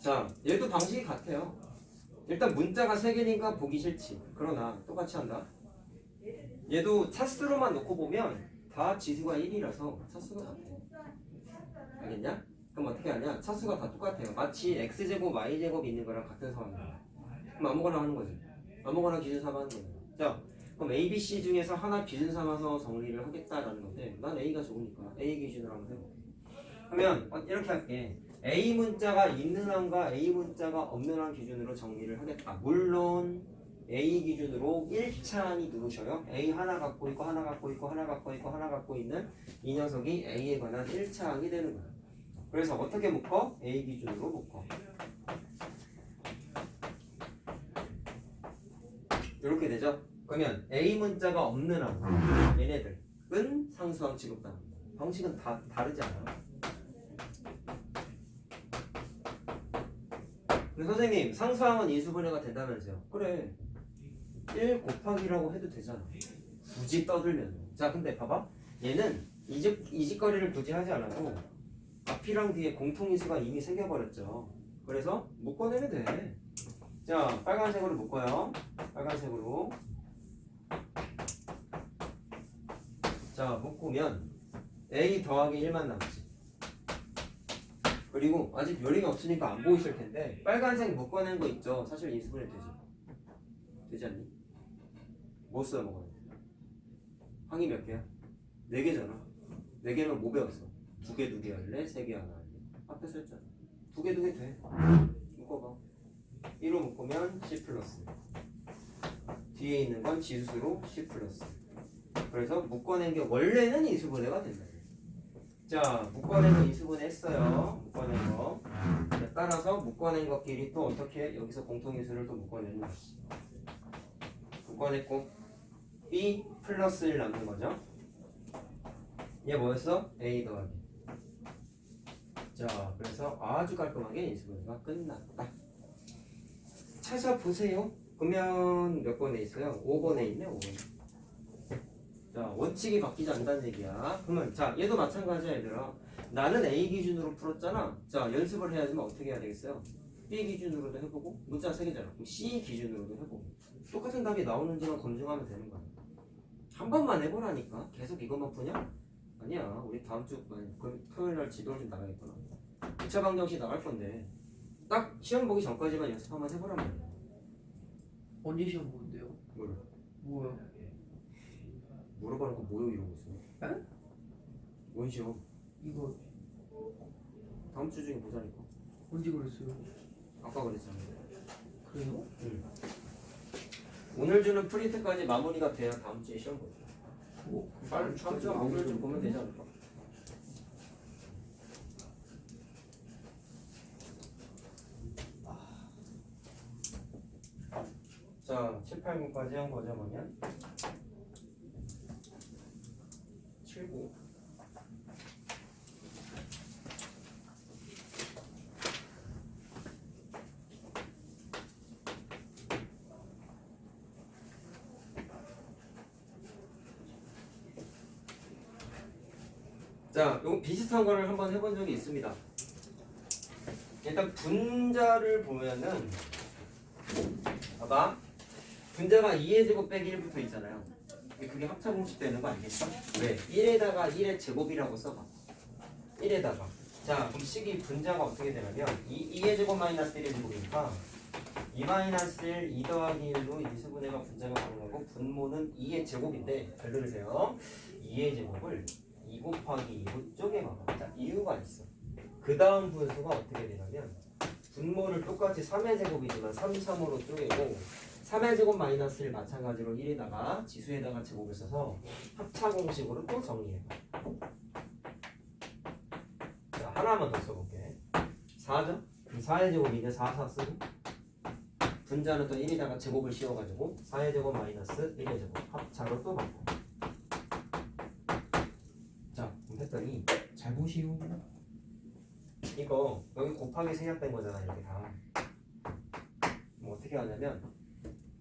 자, 얘도 방식이 같아요. 일단 문자가 3개니까 보기 싫지. 그러나 똑같이 한다. 얘도 차수로만 놓고 보면 다 지수가 1이라서 차수가 같아요. 알겠냐? 그럼 어떻게 하냐? 차수가 다 똑같아요. 마치 x제곱, y제곱 있는 거랑 같은 상황이야. 그럼 아무거나 하는 거지. 아무거나 기준 삼아 하는 거예요. 자, 그럼 A, B, C 중에서 하나 기준 삼아서 정리를 하겠다라는 건데 난 A가 좋으니까 A 기준으로 한번 해볼게. 그러면 이렇게 할게. A 문자가 있는 항과 A 문자가 없는 항 기준으로 정리를 하겠다. 물론 A 기준으로 1차항이 누구셔요? A 하나 갖고 있고 하나 갖고 있고 하나 갖고 있고 하나 갖고 있는 이 녀석이 A에 관한 1차항이 되는 거야. 그래서 어떻게 묶어? A 기준으로 묶어. 이렇게 되죠? 그러면 A 문자가 없는 항 얘네들은 상수항 취급당합니다. 방식은 다 다르지 않아요? 근데 선생님 상수항은 인수분해가 된다면서요? 그래 1 곱하기라고 해도 되잖아. 굳이 떠들면. 자 근데 봐봐 얘는 이직거리를 굳이 하지 않아도 앞이랑 뒤에 공통인수가 이미 생겨버렸죠. 그래서 묶어내면 돼. 자 빨간색으로 묶어요. 빨간색으로. 자 묶으면 A 더하기 1만 남지. 그리고 아직 요리가 없으니까 안 보이실 텐데 빨간색 묶어낸 거 있죠? 사실 인수분해 되지. 되지 않니? 뭐 써 먹어야 돼? 항이 몇 개야? 4개잖아. 4개면 뭐 배웠어? 2개 할래? 3개 하나 할래? 앞에서 했잖아. 2개 돼. 묶어봐. 1로 묶으면 C 플러스. 뒤에 있는 건 지수수로 C 플러스. 그래서 묶어낸 게 원래는 인수분해가 된다. 자, 묶어낸 거 인수분해 했어요. 묶어낸 거. 자, 따라서 묶어낸 것끼리 또 어떻게 여기서 공통인수를 또 묶어내는 거지. 묶어냈고 B 플러스 1 남는 거죠. 얘 뭐였어? A 더하기. 자, 그래서 아주 깔끔하게 인수분해가 끝났다. 찾아보세요. 그러면 몇 번에 있어요? 5번에 있네. 5번. 자, 원칙이 바뀌지 않는다는 얘기야. 그러면 자, 얘도 마찬가지야 얘들아. 나는 A 기준으로 풀었잖아. 자, 연습을 해야지만 어떻게 해야 되겠어요? B 기준으로도 해보고 문자 3개잖아. 그럼 C 기준으로도 해보고 똑같은 답이 나오는지만 검증하면 되는 거야. 한 번만 해보라니까. 계속 이것만 푸냐? 아니야. 우리 다음 주 토요일날 지도를 좀 나가겠구나. 2차 방정식 나갈 건데 딱 시험 보기 전까지만 연습 한번 해보란 말이야. 언제 시험 보는데요? 뭐요? 물어보는 거 뭐요 이러고 있어. 에? 뭔 시험? 이거 다음 주 중에 보자니까. 언제 그랬어요? 아까 그랬잖아. 그래요? 응. 오늘 주는 프린트까지 마무리가 돼야 다음 주에 시험 보자. 빨리 다음 주 오늘 좀 보면 되지 않을까? 자, 7, 8, 9까지 한 거죠, 그러면? 7, 9. 자, 요거 비슷한 거를 한번 해본 적이 있습니다. 일단 분자를 보면은 봐봐. 분자가 2의 제곱 빼기 1부터 있잖아요. 그게 합차 공식 되는 거 알겠어? 왜? 1에다가 1의 제곱이라고 써봐. 1에다가. 자, 그럼 식이 분자가 어떻게 되냐면 2의 제곱 마이너스 1의 제곱이니까 2 마이너스 1, 2 더하기 1로 인수분해가 분자가 가능하고 분모는 2의 제곱인데 잘 들으세요. 2의 제곱을 2 곱하기 2로 쪼개봐. 자, 이유가 있어. 그 다음 분수가 어떻게 되냐면 분모를 똑같이 3의 제곱이지만 3, 3으로 쪼개고 3의 제곱 마이너스 1 마찬가지로 1에다가 지수에다가 제곱을 써서 합차 공식으로 또 정리해봐. 하나만 더 써볼게. 4죠? 그럼 4의 제곱인데 4 쓰고 분자는 또 1에다가 제곱을 씌워가지고 4의 제곱 마이너스 1의 제곱 합차로 또 바꿔. 자, 그럼 했더니 잘 보시오. 이거 여기 곱하기 생략된 거잖아. 이렇게 다. 뭐 어떻게 하냐면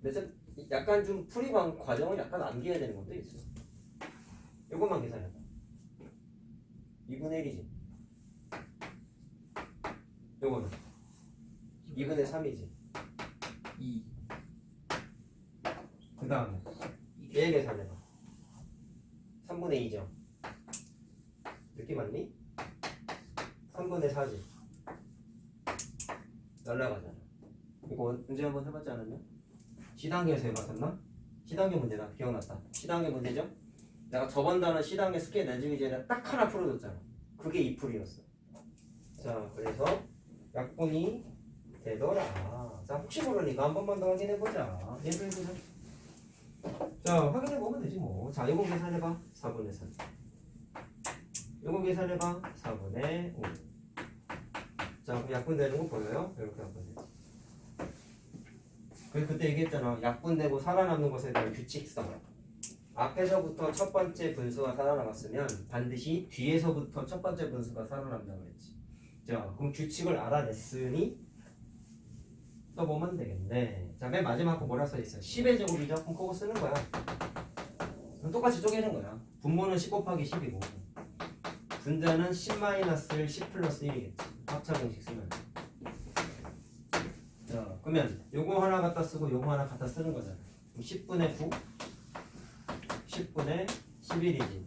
근데 약간 좀 풀이 과정을 약간 남겨야 되는 것도 있어. 이것만 계산해봐. 2분의 1이지. 요거는 2분의 3이지. 2. 그 다음에 얘 계산해봐. 3분의 2죠. 느낌 왔니? 3분의 4지. 날라가잖아. 이거 문제 한번 해봤지 않았냐? C단계에서 해봤었나? C단계 문제다. 기억났다. C단계 문제죠? 내가 저번 단원 C단계 스케일 내주기 전에 딱 하나 풀어줬잖아. 그게 2풀이었어. 자, 그래서 약분이 되더라. 자, 혹시 모르니까 한 번만 더 확인해보자. 얘도 해보자. 자, 확인해보면 되지 뭐. 자, 이거 계산해봐. 4분의 3. 이거 계산해봐. 4분의 5. 자, 그럼 약분되는 거 보여요? 이렇게 약분되지. 그래서 그때 얘기했잖아. 약분되고 살아남는 것에 대한 규칙성. 앞에서부터 첫 번째 분수가 살아남았으면 반드시 뒤에서부터 첫 번째 분수가 살아남는다고 그랬지. 자, 그럼 규칙을 알아냈으니 써보면 되겠네. 자, 맨 마지막 거 뭐라 써있어? 10의 제곱이죠? 그럼 그거 쓰는 거야. 그럼 똑같이 쪼개는 거야. 분모는 10 곱하기 10이고 분자는 10-1을 10 플러스 1이겠지. 합차 공식 쓰면. 자, 그러면 요거 하나 갖다 쓰고 요거 하나 갖다 쓰는 거잖아. 그럼 10분의 9 10분의 11이지.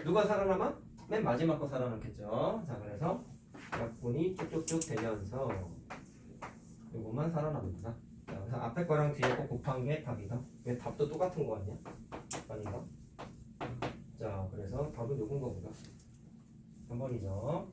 누가 살아남아? 맨 마지막 거 살아남겠죠. 자, 그래서 약분이 쭉쭉쭉 되면서 요것만 살아남는다. 자, 그래서 앞에 거랑 뒤에 거 곱한 게 답이다. 왜 답도 똑같은 거 같냐? 아닌가? 자, 그래서 답은 요건 거보다 3번이죠.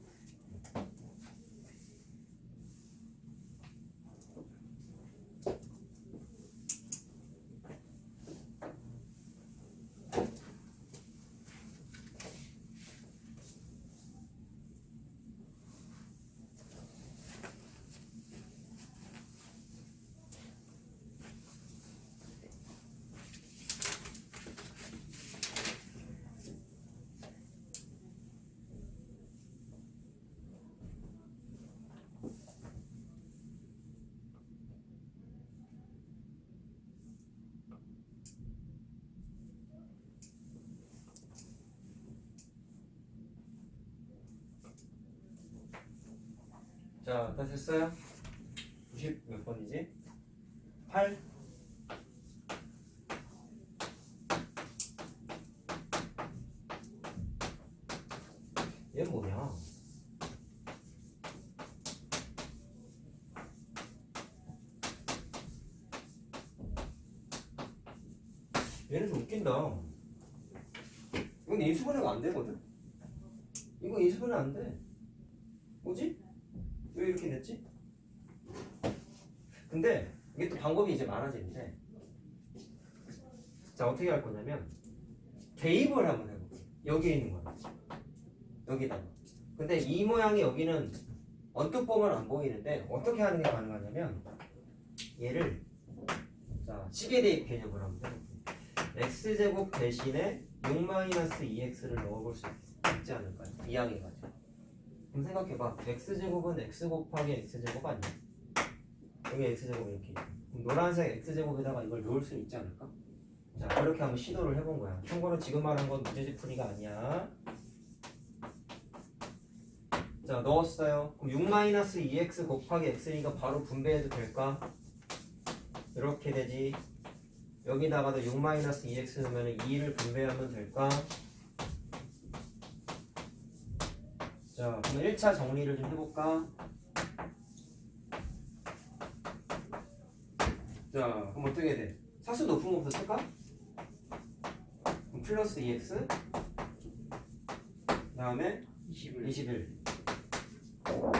자, 다 됐어요? 90 몇 번이지? 8? 얘 뭐냐? 얘는 좀 웃긴다. 이건 인수분해가 안 되거든? 이거 인수분해 안 돼. 뭐지? 왜 이렇게 됐지? 근데 이게 또 방법이 이제 많아지는데, 자, 어떻게 할 거냐면 대입을 한번 해볼게. 여기에 있는 거야. 여기다가. 근데 이 모양이 여기는 언뜻 보면 안 보이는데 어떻게 하는 게 가능하냐면 얘를 자, 시계 대입 개념을 한번 해볼게. x제곱 대신에 6-2x를 넣어볼 수 있지 않을까요? 이항해가지고. 그럼 생각해봐. x제곱은 x 곱하기 x제곱 아니야? 여기 x제곱 이렇게. 그럼 노란색 x제곱에다가 이걸 넣을 수 있지 않을까? 자, 그렇게 한번 시도를 해본 거야. 참고로 지금 말한 건 문제집 풀이가 아니야. 자, 넣었어요. 그럼 6-2x 곱하기 x니까 바로 분배해도 될까? 이렇게 되지. 여기다가도 6-2x 넣으면 2를 분배하면 될까? 자, 그럼 1차 정리를 좀 해볼까? 자, 그럼 어떻게 돼? 사수 높은 것부터 쓸까? 그럼 플러스 2x 그 다음에 21.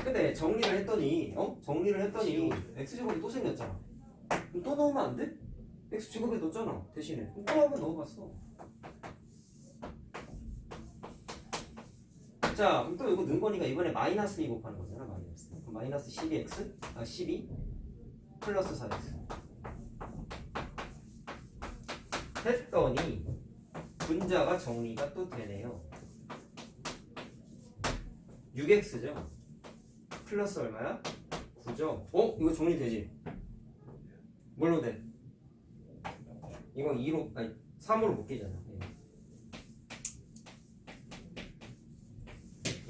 근데 정리를 했더니 정리를 했더니 x제곱이 또 생겼잖아. 그럼 또 넣으면 안 돼? x제곱에 넣었잖아 대신에. 그럼 또 한번 넣어봤어. 자, 그럼 또 이거 넣은 거니까 이번에 마이너스 2 곱하는 거잖아. 마이너스. 그럼 마이너스 12x, 12 플러스 4x. 했더니 분자가 정리가 또 되네요. 6x죠. 플러스 얼마야? 9죠. 이거 정리되지? 뭘로 돼? 이거 2로, 아니 3으로 묶이잖아.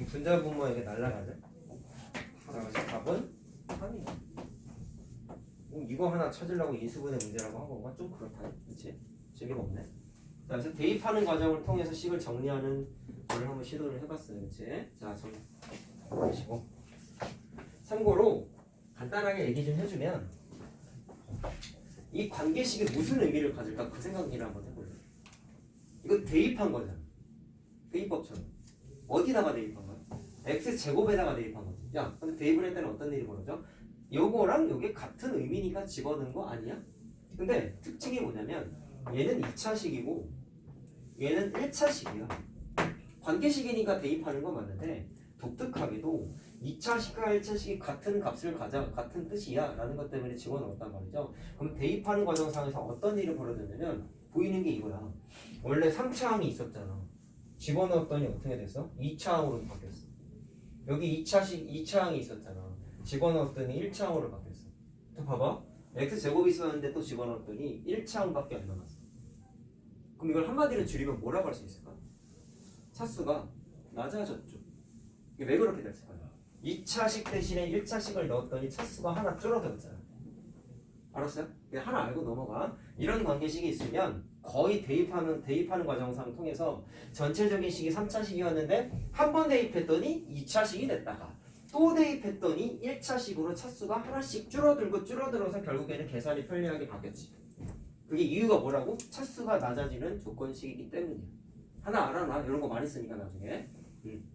이 분자 분모에게 날라가죠. 자, 그래서 답은 3이야. 이거 하나 찾으려고 인수분해 문제라고 한 건가? 좀 그렇다. 그치? 재미가 없네. 자, 그래서 대입하는 과정을 통해서 식을 정리하는 걸 한번 시도를 해봤어요. 그치? 자, 보시고. 참고로 간단하게 얘기 좀 해주면 이 관계식이 무슨 의미를 가질까 그 생각을 한번 해볼래요. 이거 대입한 거잖아. 대입법처럼. 어디다가 대입한 거야? x제곱에다가 대입한 거지. 야, 근데 대입을 할 때는 어떤 일이 벌어져? 요거랑 요게 같은 의미니까 집어넣은 거 아니야? 근데 특징이 뭐냐면 얘는 2차식이고 얘는 1차식이야. 관계식이니까 대입하는 건 맞는데 독특하게도 2차식과 1차식이 같은 값을 가져 같은 뜻이야 라는 것 때문에 집어넣었단 말이죠. 그럼 대입하는 과정상에서 어떤 일이 벌어졌냐면 보이는 게 이거야. 원래 3차항이 있었잖아. 집어넣었더니 어떻게 됐어? 2차항으로 바뀌었어. 여기 2차항이 있었잖아. 집어넣었더니 1차항으로 바뀌었어. 또 봐봐. x제곱이 있었는데 또 집어넣었더니 1차항밖에 안 남았어. 그럼 이걸 한마디로 줄이면 뭐라고 할 수 있을까? 차수가 낮아졌죠. 이게 왜 그렇게 됐을까요? 2차식 대신에 1차식을 넣었더니 차수가 하나 줄어들었잖아. 알았어요? 하나 알고 넘어가. 이런 관계식이 있으면 거의 대입하는 과정상 통해서 전체적인 식이 3차식이었는데 한 번 대입했더니 2차식이 됐다가 또 대입했더니 1차식으로 차수가 하나씩 줄어들어서 결국에는 계산이 편리하게 바뀌었지. 그게 이유가 뭐라고? 차수가 낮아지는 조건식이기 때문이야. 하나 알아놔. 이런 거 많이 쓰니까 나중에.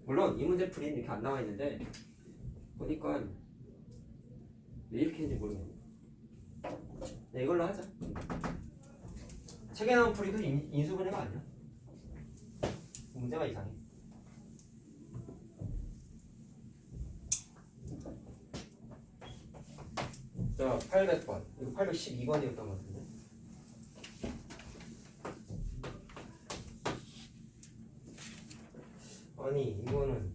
물론 이 문제 풀이는 이렇게 안 나와 있는데 보니까 왜 이렇게 했는지 모르겠네. 네, 이걸로 하자. 책에 나온 풀이도 인수분해가 아니야. 문제가 이상해. 자, 800번. 이거 812번이었던 것 같은데. 아니, 이거는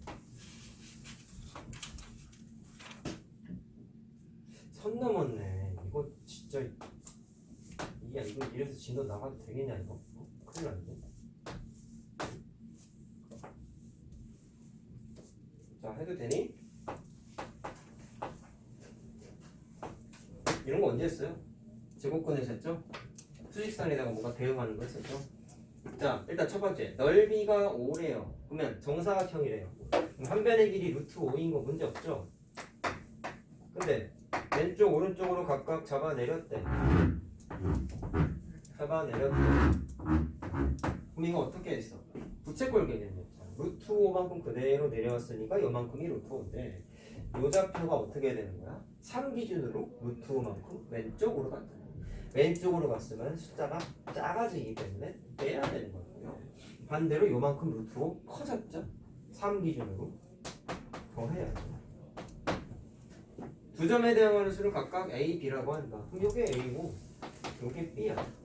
선 넘었네. 이거 진짜 이거 이래서 진도 나가도 되겠냐 이거? 큰일 났네. 자, 해도 되니? 이런 거 언제 했어요? 제곱권에서 했죠? 수직선에다가 뭔가 대응하는 거 했었죠? 자, 일단 첫 번째 넓이가 5래요. 그러면 정사각형이래요. 그럼 한 변의 길이 루트 5인 거 문제 없죠? 근데 왼쪽 오른쪽으로 각각 잡아내렸대. 그럼 이거 어떻게 했어? 부채꼴 개념이었죠. 루트 5만큼 그대로 내려왔으니까 요만큼이 루트 5인데 요 좌표가 어떻게 되는 거야? 3 기준으로 루트 5만큼 왼쪽으로 갔다. 왼쪽으로 갔으면 숫자가 작아지기 때문에 빼야 되는 거고요. 반대로 요만큼 루트 5 커졌죠? 3 기준으로 더해야죠. 두 점에 대응하는 수를 각각 A, B라고 한다. 그럼 요게 A고 요게 B야.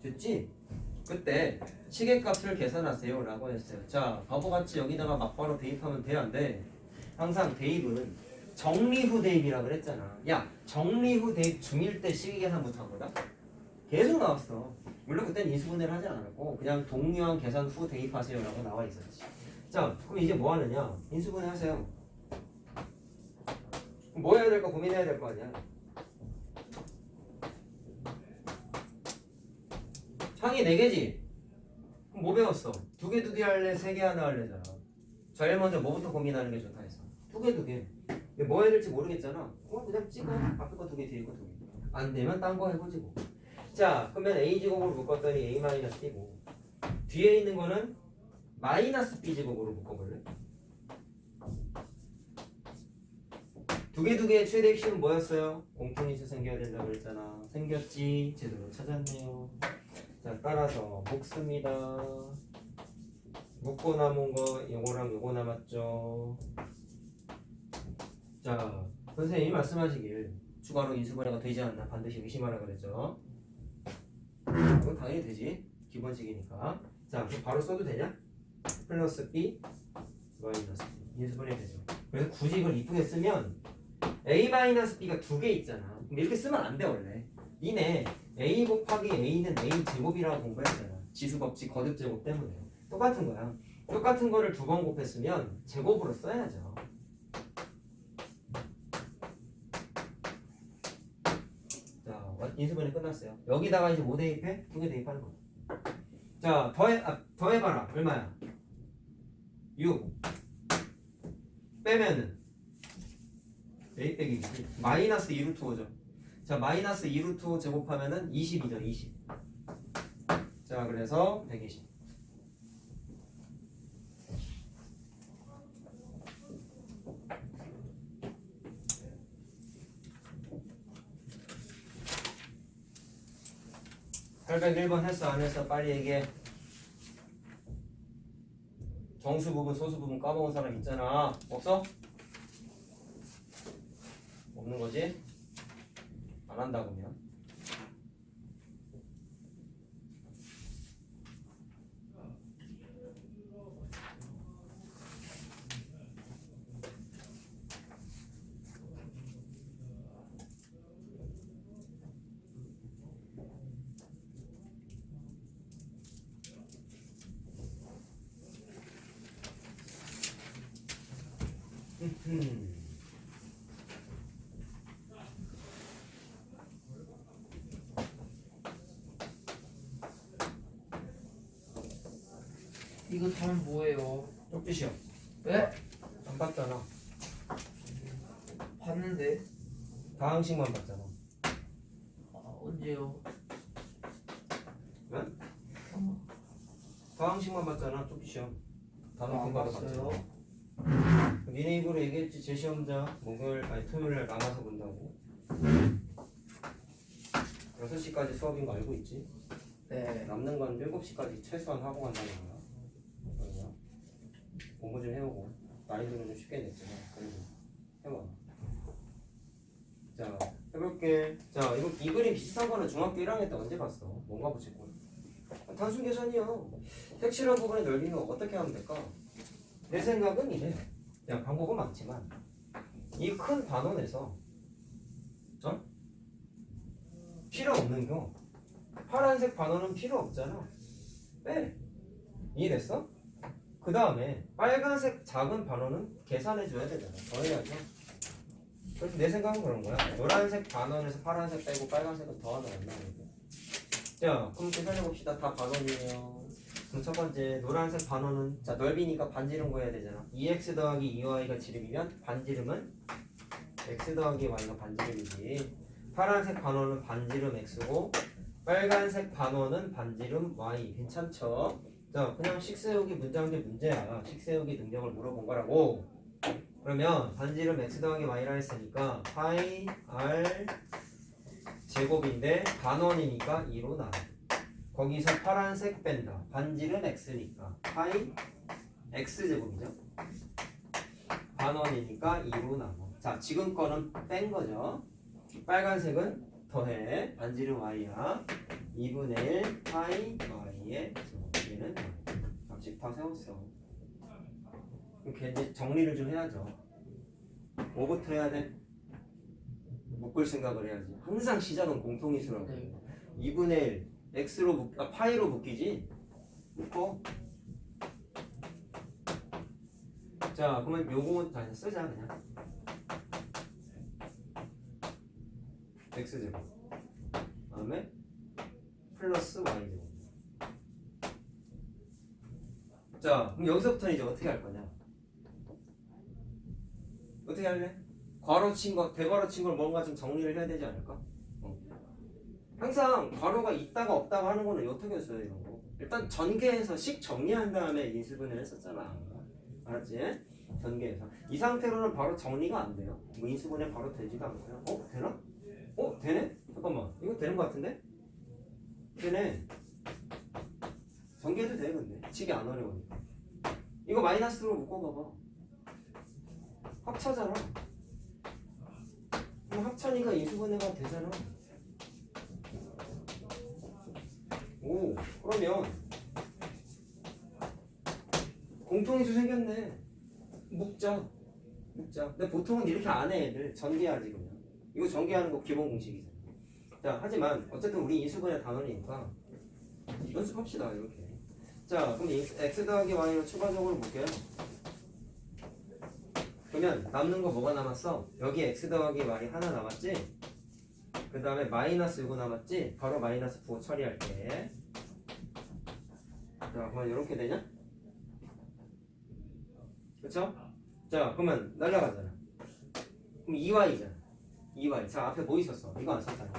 됐지? 그때 시계값을 계산하세요 라고 했어요. 자, 바보같이 여기다가 막바로 대입하면 돼, 안 돼? 항상 대입은 정리 후 대입이라 그랬잖아. 야, 정리 후 대입 중1 때 시계 계산 못한 거다? 계속 나왔어. 물론 그때는 인수분해를 하지 않았고 그냥 동류한 계산 후 대입하세요 라고 나와 있었지. 자, 그럼 이제 뭐 하느냐? 인수분해 하세요. 뭐 해야 될까 고민해야 될 거 아니야. 항이 4개지? 그럼 뭐 배웠어? 2개 할래? 3개 하나 할래잖아. 제일 먼저 뭐부터 고민하는 게 좋다 했어? 2개. 근데 뭐 해야 될지 모르겠잖아. 그냥 찍어. 앞에 거 2개, 뒤에 거 2개. 안 되면 딴 거 해보지 뭐. 자, 그러면 A제곱으로 묶었더니 A-B고 뒤에 있는 거는 마이너스 B제곱으로 묶어볼래? 2개의 최대 핵심은 뭐였어요? 공통인수 생겨야 된다고 그랬잖아. 생겼지? 제대로 찾았네요. 자, 따라서 묶습니다. 묶고 남은 거 요거랑 요거 남았죠. 자, 선생님이 말씀하시길 추가로 인수분해가 되지 않나 반드시 의심하라 그랬죠. 이건 당연히 되지. 기본식이니까. 자, 그럼 바로 써도 되냐? 플러스 B 마이너스 B 인수분해 되죠. 그래서 굳이 이걸 이쁘게 쓰면 A-B가 두 개 있잖아. 이렇게 쓰면 안 돼 원래. 니네 A 곱하기 A는 A 제곱이라고 공부했잖아. 지수법칙 거듭 제곱 때문에. 똑같은 거야. 똑같은 거를 두 번 곱했으면 제곱으로 써야죠. 자, 인수분해 끝났어요. 여기다가 이제 뭐 대입해? 두 개 대입하는 거. 자, 더해봐라. 얼마야? 6 빼면은 A 빼기 2 마이너스 2루트 5죠. 자, 마이너스 2루트 5 제곱하면은 20이죠. 20. 자, 그래서 120. (801번) 했어 안 했어? 빨리 얘기해. 정수 부분 소수 부분 까먹은 사람 있잖아. 없어? 없는 거지? 안 한다 그러면. 이거 답은 뭐예요? 쪽지시험 네? 안 봤잖아. 봤는데. 다항식만 봤잖아. 언제요? 왜? 다항식만 봤잖아. 쪽지시험 단어 안 분과도 봤어요. 봤잖아. 니네 입으로 얘기했지. 제 시험자 목요일 아니 토요일날 남아서 본다고. 6시까지 수업인 거 알고 있지? 네. 남는 건 7시까지 최소한 하고 간다는 거야. 그러면 공부 좀 해오고 난이도는 좀 쉽게 냈지만 그래도 해봐. 자, 해볼게. 자, 이 그림 비슷한 거는 중학교 1학년 때 언제 봤어? 뭔가 보실 거야. 단순 계산이요. 색칠한 부분의 넓이는 어떻게 하면 될까? 내 생각은 이래. 야, 방법은 많지만 이 큰 반원에서 필요 없는 거 파란색 반원은 필요 없잖아. 빼. 이해됐어? 그 다음에 빨간색 작은 반원은 계산해줘야 되잖아. 더해야죠. 그래서 내 생각은 그런 거야. 노란색 반원에서 파란색 빼고 빨간색은 더하면 안 나오거든. 자, 그럼 계산해봅시다. 다 반원이에요. 그럼 첫 번째 노란색 반원은 자 넓이니까 반지름 구해야 되잖아. 2x 더하기 2y가 지름이면 반지름은 x 더하기 y가 반지름이지. 파란색 반원은 반지름 x고 빨간색 반원은 반지름 y. 괜찮죠? 자, 그냥 식 세우기 문장들 문제야. 식 세우기 능력을 물어본 거라고. 그러면 반지름 x 더하기 y라 했으니까 파이 r 제곱인데 반원이니까 2로 나눠. 거기서 파란색 뺀다. 반지름 x니까 파이 x 제곱이죠. 반원이니까 2로 나눠. 자, 지금 거는 뺀 거죠. 빨간색은 더해. 반지름 y야. 2분의 1 파이 y의 제곱. 얘는 값식 다 세웠어. 이렇게 이제 정리를 좀 해야죠. 뭐부터 해야 돼? 묶을 생각을 해야지. 항상 시작은 공통이수라고. 네. 2분의 1 x로 파이로 묶이지. 묶어. 자, 그러면 요거 다시 쓰자 그냥. x제곱 다음에 플러스 y제곱. 자, 그럼 여기서부터는 이제 어떻게 할 거냐? 어떻게 할래? 괄호 친 거, 대괄호 친 걸 뭔가 좀 정리를 해야 되지 않을까? 항상 괄호가 있다가 없다가 하는 거는 어떻게 했어요 이런 거? 일단 전개해서 식 정리한 다음에 인수분해를 했었잖아. 알았지? 전개해서 이 상태로는 바로 정리가 안 돼요. 뭐 인수분해 바로 되지도 않고요. 되나? 되네? 잠깐만, 이거 되는 거 같은데? 되네. 전개해도 돼 근데 식이 안 어려우니까. 이거 마이너스로 묶어봐봐. 합차잖아. 그럼 합차니까 인수분해가 되잖아. 오, 그러면 공통인수 생겼네. 묶자. 근데 보통은 이렇게 안 해, 애들. 전개하지 그냥. 이거 전개하는 거 기본 공식이잖아. 자, 하지만 어쨌든 우리 인수분해 단원이니까 연습합시다 이렇게. 자, 그럼 x 더하기 y로 추가적으로 볼게요. 그러면 남는 거 뭐가 남았어? 여기 x 더하기 y이 하나 남았지? 그 다음에 마이너스 이거 남았지? 바로 마이너스 부호 처리할게. 자, 그러면 이렇게 되냐? 그쵸? 자, 그러면 날라가잖아. 그럼 2y잖아. 2y. 자, 앞에 뭐 있었어? 이거 안 썼잖아.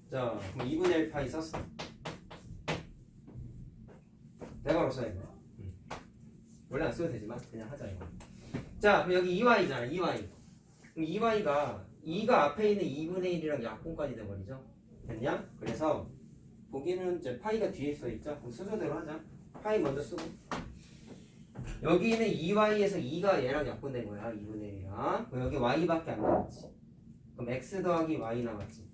자, 그럼 2분의 1 파이 썼어. 대괄호 써야겠네. 원래 안 써도 되지만 그냥 하자 이거. 자, 그럼 여기 2y잖아. 2y. 그럼 2y가 2가 앞에 있는 2분의 1이랑 약분까지 돼버리죠. 됐냐? 그래서 보기는 이제 파이가 뒤에 써있죠. 그럼 순서대로 하자. 파이 먼저 쓰고. 여기는 2y에서 2가 얘랑 약분된 거야. 2분의 1이랑. 그럼 여기 y밖에 안 남았지. 그럼 x 더하기 y 남았지.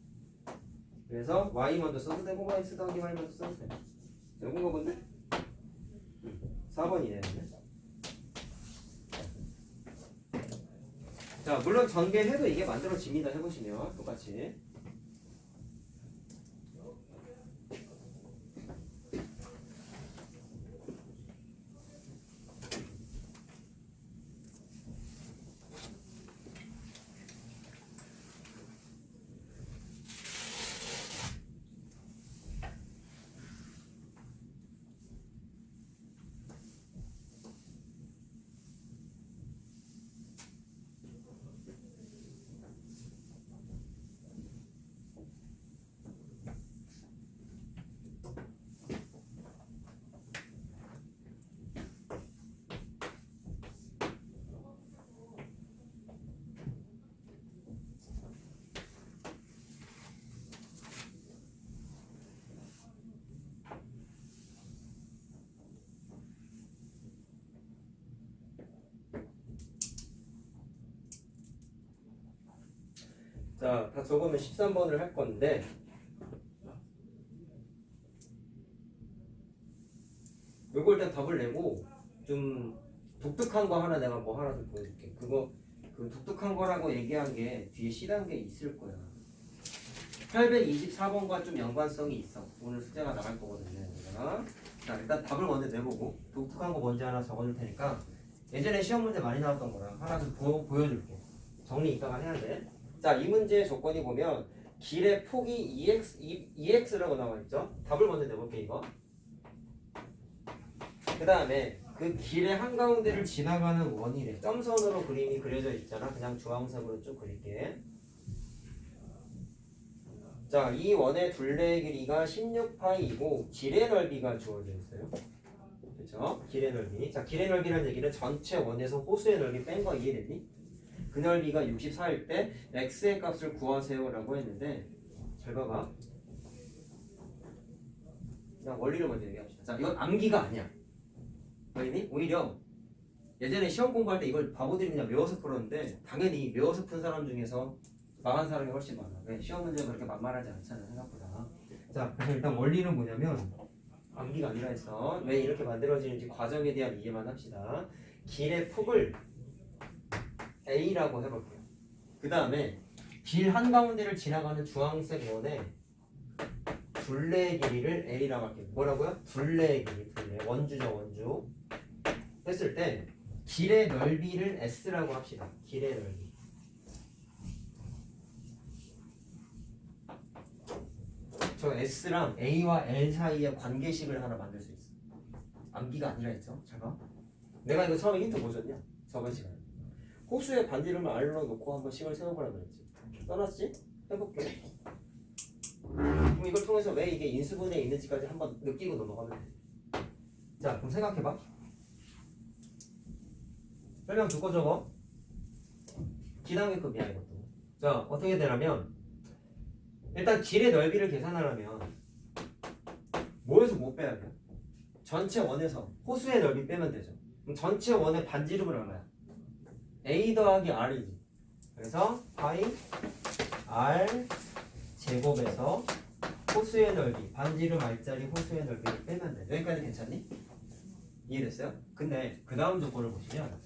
그래서 y 먼저 써도 되고 x 더하기 y 먼저 써도 돼. 요건 거 본데? 4번이네. 자, 물론 전개해도 이게 만들어집니다. 해보시면 똑같이. 자, 다 적으면 13번을 할 건데 요거 일단 답을 내고 좀 독특한 거 하나 내가 뭐 하나 좀 보여줄게. 그거 그 독특한 거라고 얘기한 게 뒤에 C라는 게 있을 거야. 824번과 좀 연관성이 있어. 오늘 숙제가 나갈 거거든요. 얘들아. 자, 일단 답을 먼저 내보고 독특한 거 뭔지 하나 적어줄 테니까 예전에 시험 문제 많이 나왔던 거랑 하나 좀 보여줄게. 정리 이따가 해야 돼. 자, 이 문제의 조건이 보면 길의 폭이 2x라고 나와있죠. 답을 먼저 내볼게 이거. 그 다음에 그 길의 한가운데를 지나가는 원이래. 점선으로 그림이 그려져 있잖아. 그냥 주황색으로 쭉 그릴게. 자, 이 원의 둘레의 길이가 16파이이고 길의 넓이가 주어져 있어요. 그렇죠? 길의 넓이. 자, 길의 넓이라는 얘기는 전체 원에서 호수의 넓이 뺀 거 이해됐니? 그 넓이가 64일 때 x의 값을 구하세요라고 했는데 잘 봐봐. 그냥 원리를 먼저 얘기합시다. 자, 이건 암기가 아니야. 보이니? 오히려 예전에 시험 공부할 때 이걸 바보들이 그냥 외워서 풀었는데 당연히 외워서 푼 사람 중에서 망한 사람이 훨씬 많아. 왜? 시험 문제가 그렇게 만만하지 않잖아 생각보다. 자, 그래서 일단 원리는 뭐냐면 암기가 아니라 해서 왜 이렇게 만들어지는지 과정에 대한 이해만 합시다. 길의 폭을 A라고 해볼게요. 그 다음에 길 한가운데를 지나가는 주황색 원의 둘레의 길이를 A라고 할게요. 뭐라고요? 둘레의 길이, 둘레. 원주죠, 원주. 했을 때 길의 넓이를 S라고 합시다. 길의 넓이. 저 S랑 A와 L 사이의 관계식을 하나 만들 수 있어. 암기가 아니라 했죠. 잘 봐. 내가 이거 처음에 힌트 뭐 줬냐? 저번 시간에. 호수의 반지름을 R로 놓고 한번 식을 세워보라 그랬지. 써놨지? 해볼게. 그럼 이걸 통해서 왜 이게 인수분해에 있는지까지 한번 느끼고 넘어가면 돼. 자, 그럼 생각해봐. 설명 두꺼 적어. 기당위급이야 이것도. 자, 어떻게 되냐면 일단 길의 넓이를 계산하려면 뭐에서 못 빼야 돼요? 전체 원에서 호수의 넓이 빼면 되죠. 그럼 전체 원의 반지름은 얼마야? A 더하기 R이지. 그래서 파이 R 제곱에서 호수의 넓이, 반지름 R짜리 호수의 넓이를 빼면 돼. 여기까지 괜찮니? 이해됐어요? 근데 그 다음 조건을 보시면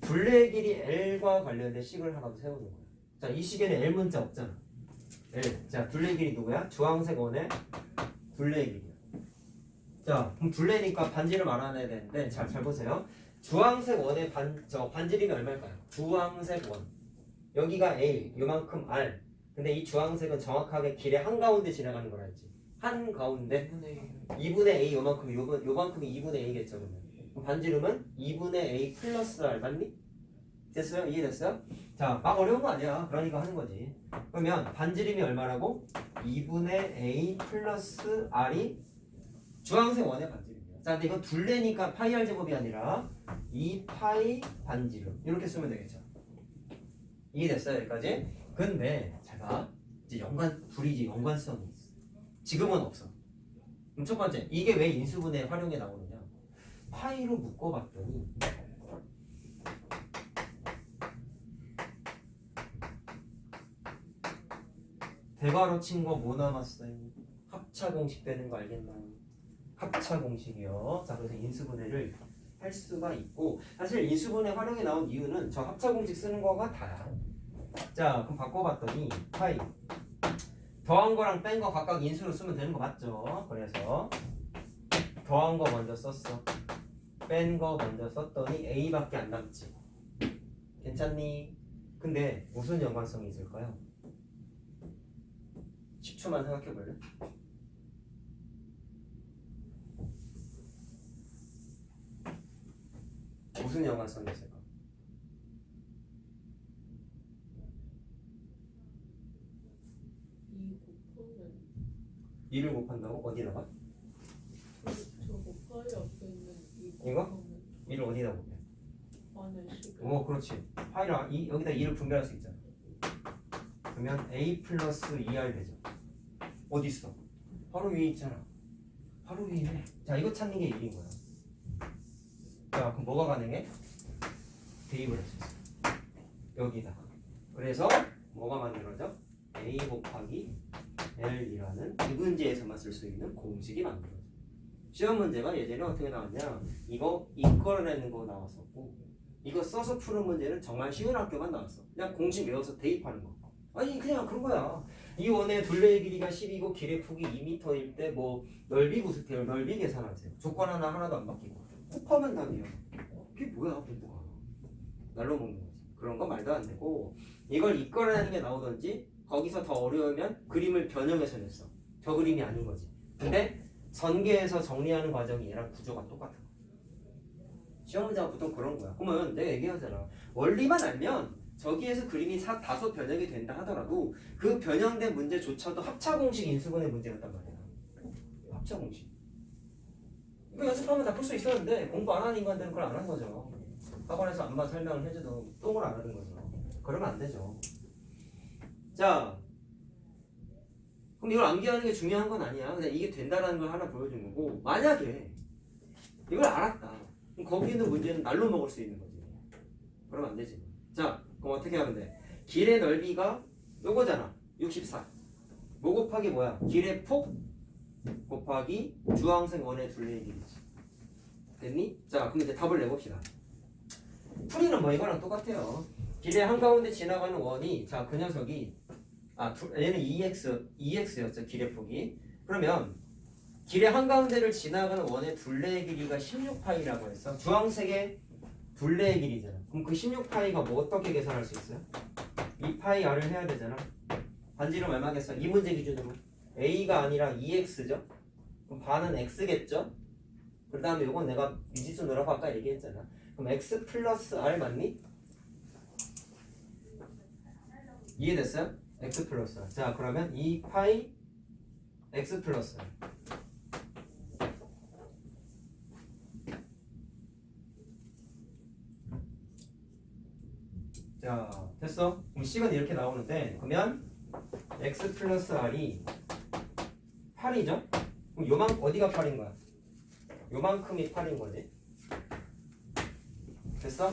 둘레의 길이 L과 관련된 식을 하나 더 세우는 거야. 자, 이 식에는 L 문자 없잖아. L. 자, 둘레의 길이 누구야? 주황색 원의 둘레의 길이야. 자, 그럼 둘레니까 반지름 알아내야 되는데 잘 보세요. 주황색 원의 반지름이 얼마일까요? 주황색 원. 여기가 A, 요만큼 R. 근데 이 주황색은 정확하게 길의 한가운데 지나가는 거라 했지. 한가운데 2분의 A 요만큼, 요만큼이 2분의 A겠죠. 그럼 반지름은 2분의 A 플러스 R 맞니? 됐어요? 이해됐어요? 자, 막 어려운 거 아니야. 그러니까 하는 거지. 그러면 반지름이 얼마라고? 2분의 A 플러스 R이 주황색 원의 반지름이야. 자, 근데 이건 둘레니까 파이 R 제곱이 아니라 2파이 반지름. 이렇게 쓰면 되겠죠. 이해됐어요? 여기까지? 근데 잘 봐. 이제 둘이 이제 연관성이 있어. 지금은 없어. 그럼 첫 번째, 이게 왜 인수분해 활용에 나오느냐? 파이로 묶어봤더니 대괄호 친 거 뭐 남았어요? 합차 공식 되는 거 알겠나요? 합차 공식이요. 자, 그래서 인수분해를 할 수가 있고, 사실 인수분해 활용에 나온 이유는 저 합차 공식 쓰는 거가 다야. 자, 그럼 바꿔봤더니 파이 더한 거랑 뺀 거 각각 인수로 쓰면 되는 거 맞죠? 그래서 더한 거 먼저 썼어. 뺀 거 먼저 썼더니 A밖에 안 남지. 괜찮니? 근데 무슨 연관성이 있을까요? 10초만 생각해 볼래? 무슨 연관성이 있을까? 2를 곱한다고? 어디다가? 저거 파이 앞에 있는 이거? 2를 어디다 곱해? 안에 식을 그렇지. 파이랑 여기다 2를 분배할 수 있잖아. 그러면 A 플러스 2R 되죠. 어디 있어? 바로 위에 있잖아. 바로 위에. 자, 이거 찾는 게 1인 거야. 자, 그럼 뭐가 가능해? 대입을 할 수 있어. 여기다가. 그래서 뭐가 만들어져? A 곱하기 L이라는 이분제에서만 쓸 수 있는 공식이 만들어져. 시험 문제가 예전에 어떻게 나왔냐? 이거 이퀄이라는 거 나왔었고, 이거 써서 푸는 문제는 정말 쉬운 학교만 나왔어. 그냥 공식 외워서 대입하는 거. 아니 그냥 그런 거야. 이 원의 둘레의 길이가 10이고 길의 폭이 2m일 때 뭐 넓이 구습해요. 넓이 계산하세요. 조건 하나도 안 바뀌고 곱하면 답이야. 그게 뭐야 공부가. 날로 먹는 거지. 그런 거 말도 안 되고, 이걸 이끌어내는 게 나오든지 거기서 더 어려우면 그림을 변형해서 냈어. 저 그림이 아닌 거지. 근데 전개해서 정리하는 과정이 얘랑 구조가 똑같아. 시험 문제가 보통 그런 거야. 그러면 내가 얘기하잖아. 원리만 알면 저기에서 그림이 다소 변형이 된다 하더라도 그 변형된 문제조차도 합차 공식 인수분해 문제였단 말이야. 합차 공식. 이거 연습하면 다 풀 수 있었는데 공부 안 하는 인간들은 그걸 안 한 거죠. 학원에서 안만 설명을 해줘도 똥을 안 하는 거죠. 그러면 안 되죠. 자, 그럼 이걸 암기하는 게 중요한 건 아니야. 근데 이게 된다라는 걸 하나 보여준 거고, 만약에 이걸 알았다. 그럼 거기 있는 문제는 날로 먹을 수 있는 거지. 그러면 안 되지. 자, 그럼 어떻게 하면 돼? 길의 넓이가 요거잖아. 64. 뭐 곱하기 뭐야? 길의 폭 곱하기 주황색 원의 둘레의 길이지. 됐니? 자, 그럼 이제 답을 내봅시다. 풀이는 뭐 이거랑 똑같아요. 길의 한가운데 지나가는 원이, 자, 그 녀석이 얘는 2x였죠. 길의 폭이. 그러면 길의 한가운데를 지나가는 원의 둘레의 길이가 16파이라고 했어. 주황색의 둘레의 길이잖아. 그럼 그 16파이가 뭐 어떻게 계산할 수 있어요? 2파이 r을 해야 되잖아. 반지름 얼마겠어? 이 문제 기준으로 a가 아니라 2x죠. 그럼 반은 x겠죠. 그 다음에 이건 내가 미지수 넣으라고 아까 얘기했잖아. 그럼 x 플러스 r 맞니? 이해됐어요? x 플러스 r. 자, 그러면 2파이 x 플러스 r. 자, 됐어? 그럼 식은 이렇게 나오는데, 그러면 x 플러스 r이 8이죠? 그럼 어디가 8인 거야? 요만큼이 8인 거지. 됐어?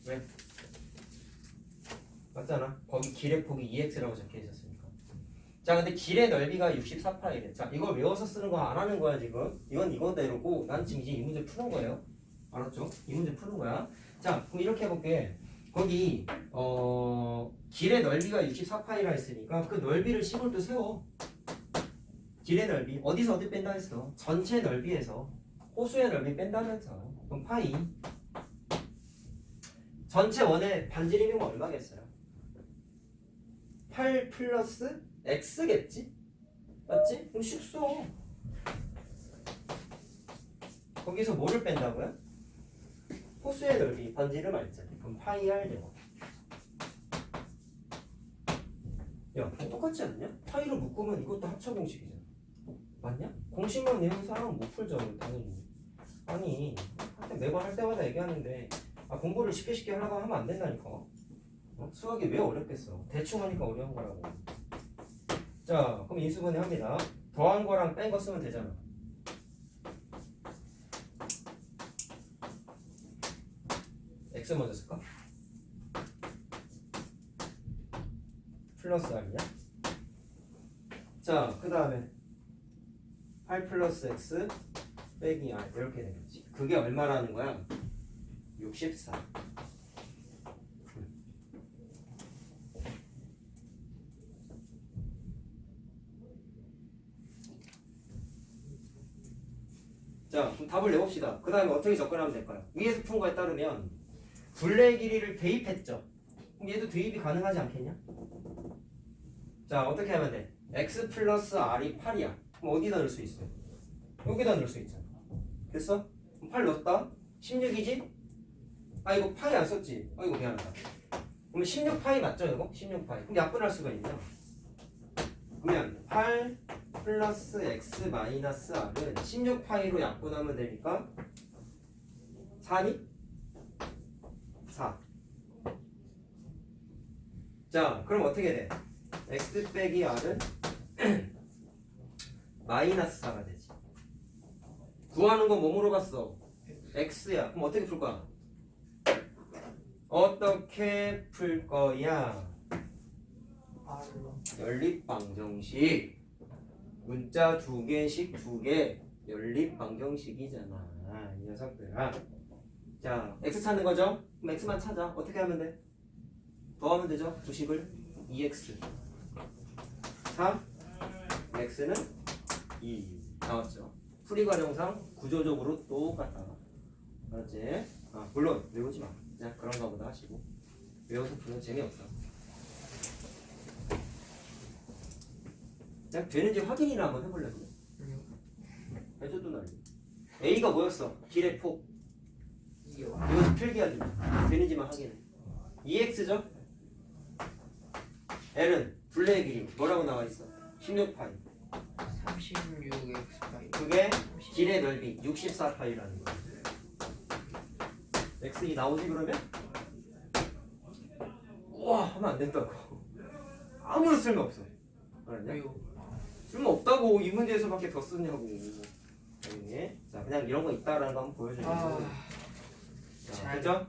왜? 맞잖아. 거기 길의 폭이 2x라고 적혀 있었으니까. 자, 근데 길의 넓이가 64파이래. 자, 이걸 외워서 쓰는 거 안 하는 거야, 지금. 이건 이거대로고, 난 지금 이제 이 문제 푸는 거예요. 알았죠? 이 문제 푸는 거야. 자, 그럼 이렇게 해볼게. 거기, 길의 넓이가 64파이라 했으니까 그 넓이를 식으로 또 세워. 길의 넓이. 어디서 어디 뺀다 했어? 전체 넓이에서 호수의 넓이 뺀다면서. 그럼 파이. 전체 원의 반지름이면 얼마겠어요? 8 플러스 x겠지? 맞지? 그럼 식수. 거기서 뭐를 뺀다고요? 호수의 넓이, 반지름 알짜리. 그럼 파이 r 제곱. 야, 똑같지 않냐? 파이로 묶으면 이것도 합쳐 공식이잖아. 맞냐? 공식만 외우는 사람은 못 풀죠, 당연히. 아니, 매번 할 때마다 얘기하는데 공부를 쉽게 하려고 하면 안 된다니까. 수학이 왜 어렵겠어? 대충 하니까 어려운 거라고. 자, 그럼 인수분해 합니다. 더한 거랑 뺀 거 쓰면 되잖아. x 먼저 쓸까? 플러스 r이냐? 자, 그 다음에 8 플러스 x 빼기 r 이렇게 되겠지. 그게 얼마라는 거야? 64. 자, 그럼 답을 내봅시다. 그 다음에 어떻게 접근하면 될까요? 위에서 푼 거에 따르면 둘레의 길이를 대입했죠. 그럼 얘도 대입이 가능하지 않겠냐? 자, 어떻게 하면 돼? x 플러스 r이 8이야. 그럼 어디다 넣을 수 있어? 여기다 넣을 수 있잖아. 됐어? 그럼 8 넣었다. 16이지? 아, 이거 파이 안 썼지? 이거 미안하다. 그러면 16파이 맞죠, 이거? 16파이. 그럼 약분할 수가 있냐? 그러면 8 플러스 x 마이너스 r은 16파이로 약분하면 되니까 4니? 4. 자, 그럼 어떻게 돼? x 빼기 r은 마이너스 4가 되지. 구하는 건 뭐 물어봤어? x야. 그럼 어떻게 풀 거야? 어떻게 풀 거야? R로. 연립방정식. 문자 2개씩 2개 연립방정식이잖아, 이 녀석들아. 자, x 찾는 거죠? 그럼 x만 찾아. 어떻게 하면 돼? 더하면 되죠? 부식을 2x 3 x는 2 나왔죠. 풀이 과정상 구조적으로 똑같다. 알았지? 물론 외우지 마. 그냥 그런가 보다 하시고. 외워서 풀면 재미없어. 그냥 되는지 확인이나 한번 해볼래? 해줘도 난리. A가 뭐였어? 길의 폭. 이것도 필기하지 마. 되는지만 확인해. 2x죠? L은 둘레의 길이 뭐라고 나와있어? 16파이. 36x 그게 길의 넓이 64파이라는 거야. x이 나오지 그러면? 우와 하면 안 된다고. 아무런 쓸모 없어. 알았냐? 왜요? 쓸모 없다고. 이 문제에서밖에 더 쓰냐고. 자, 그냥 이런 거 있다라는 거 한번 보여줘요. 자, 잘 됐죠?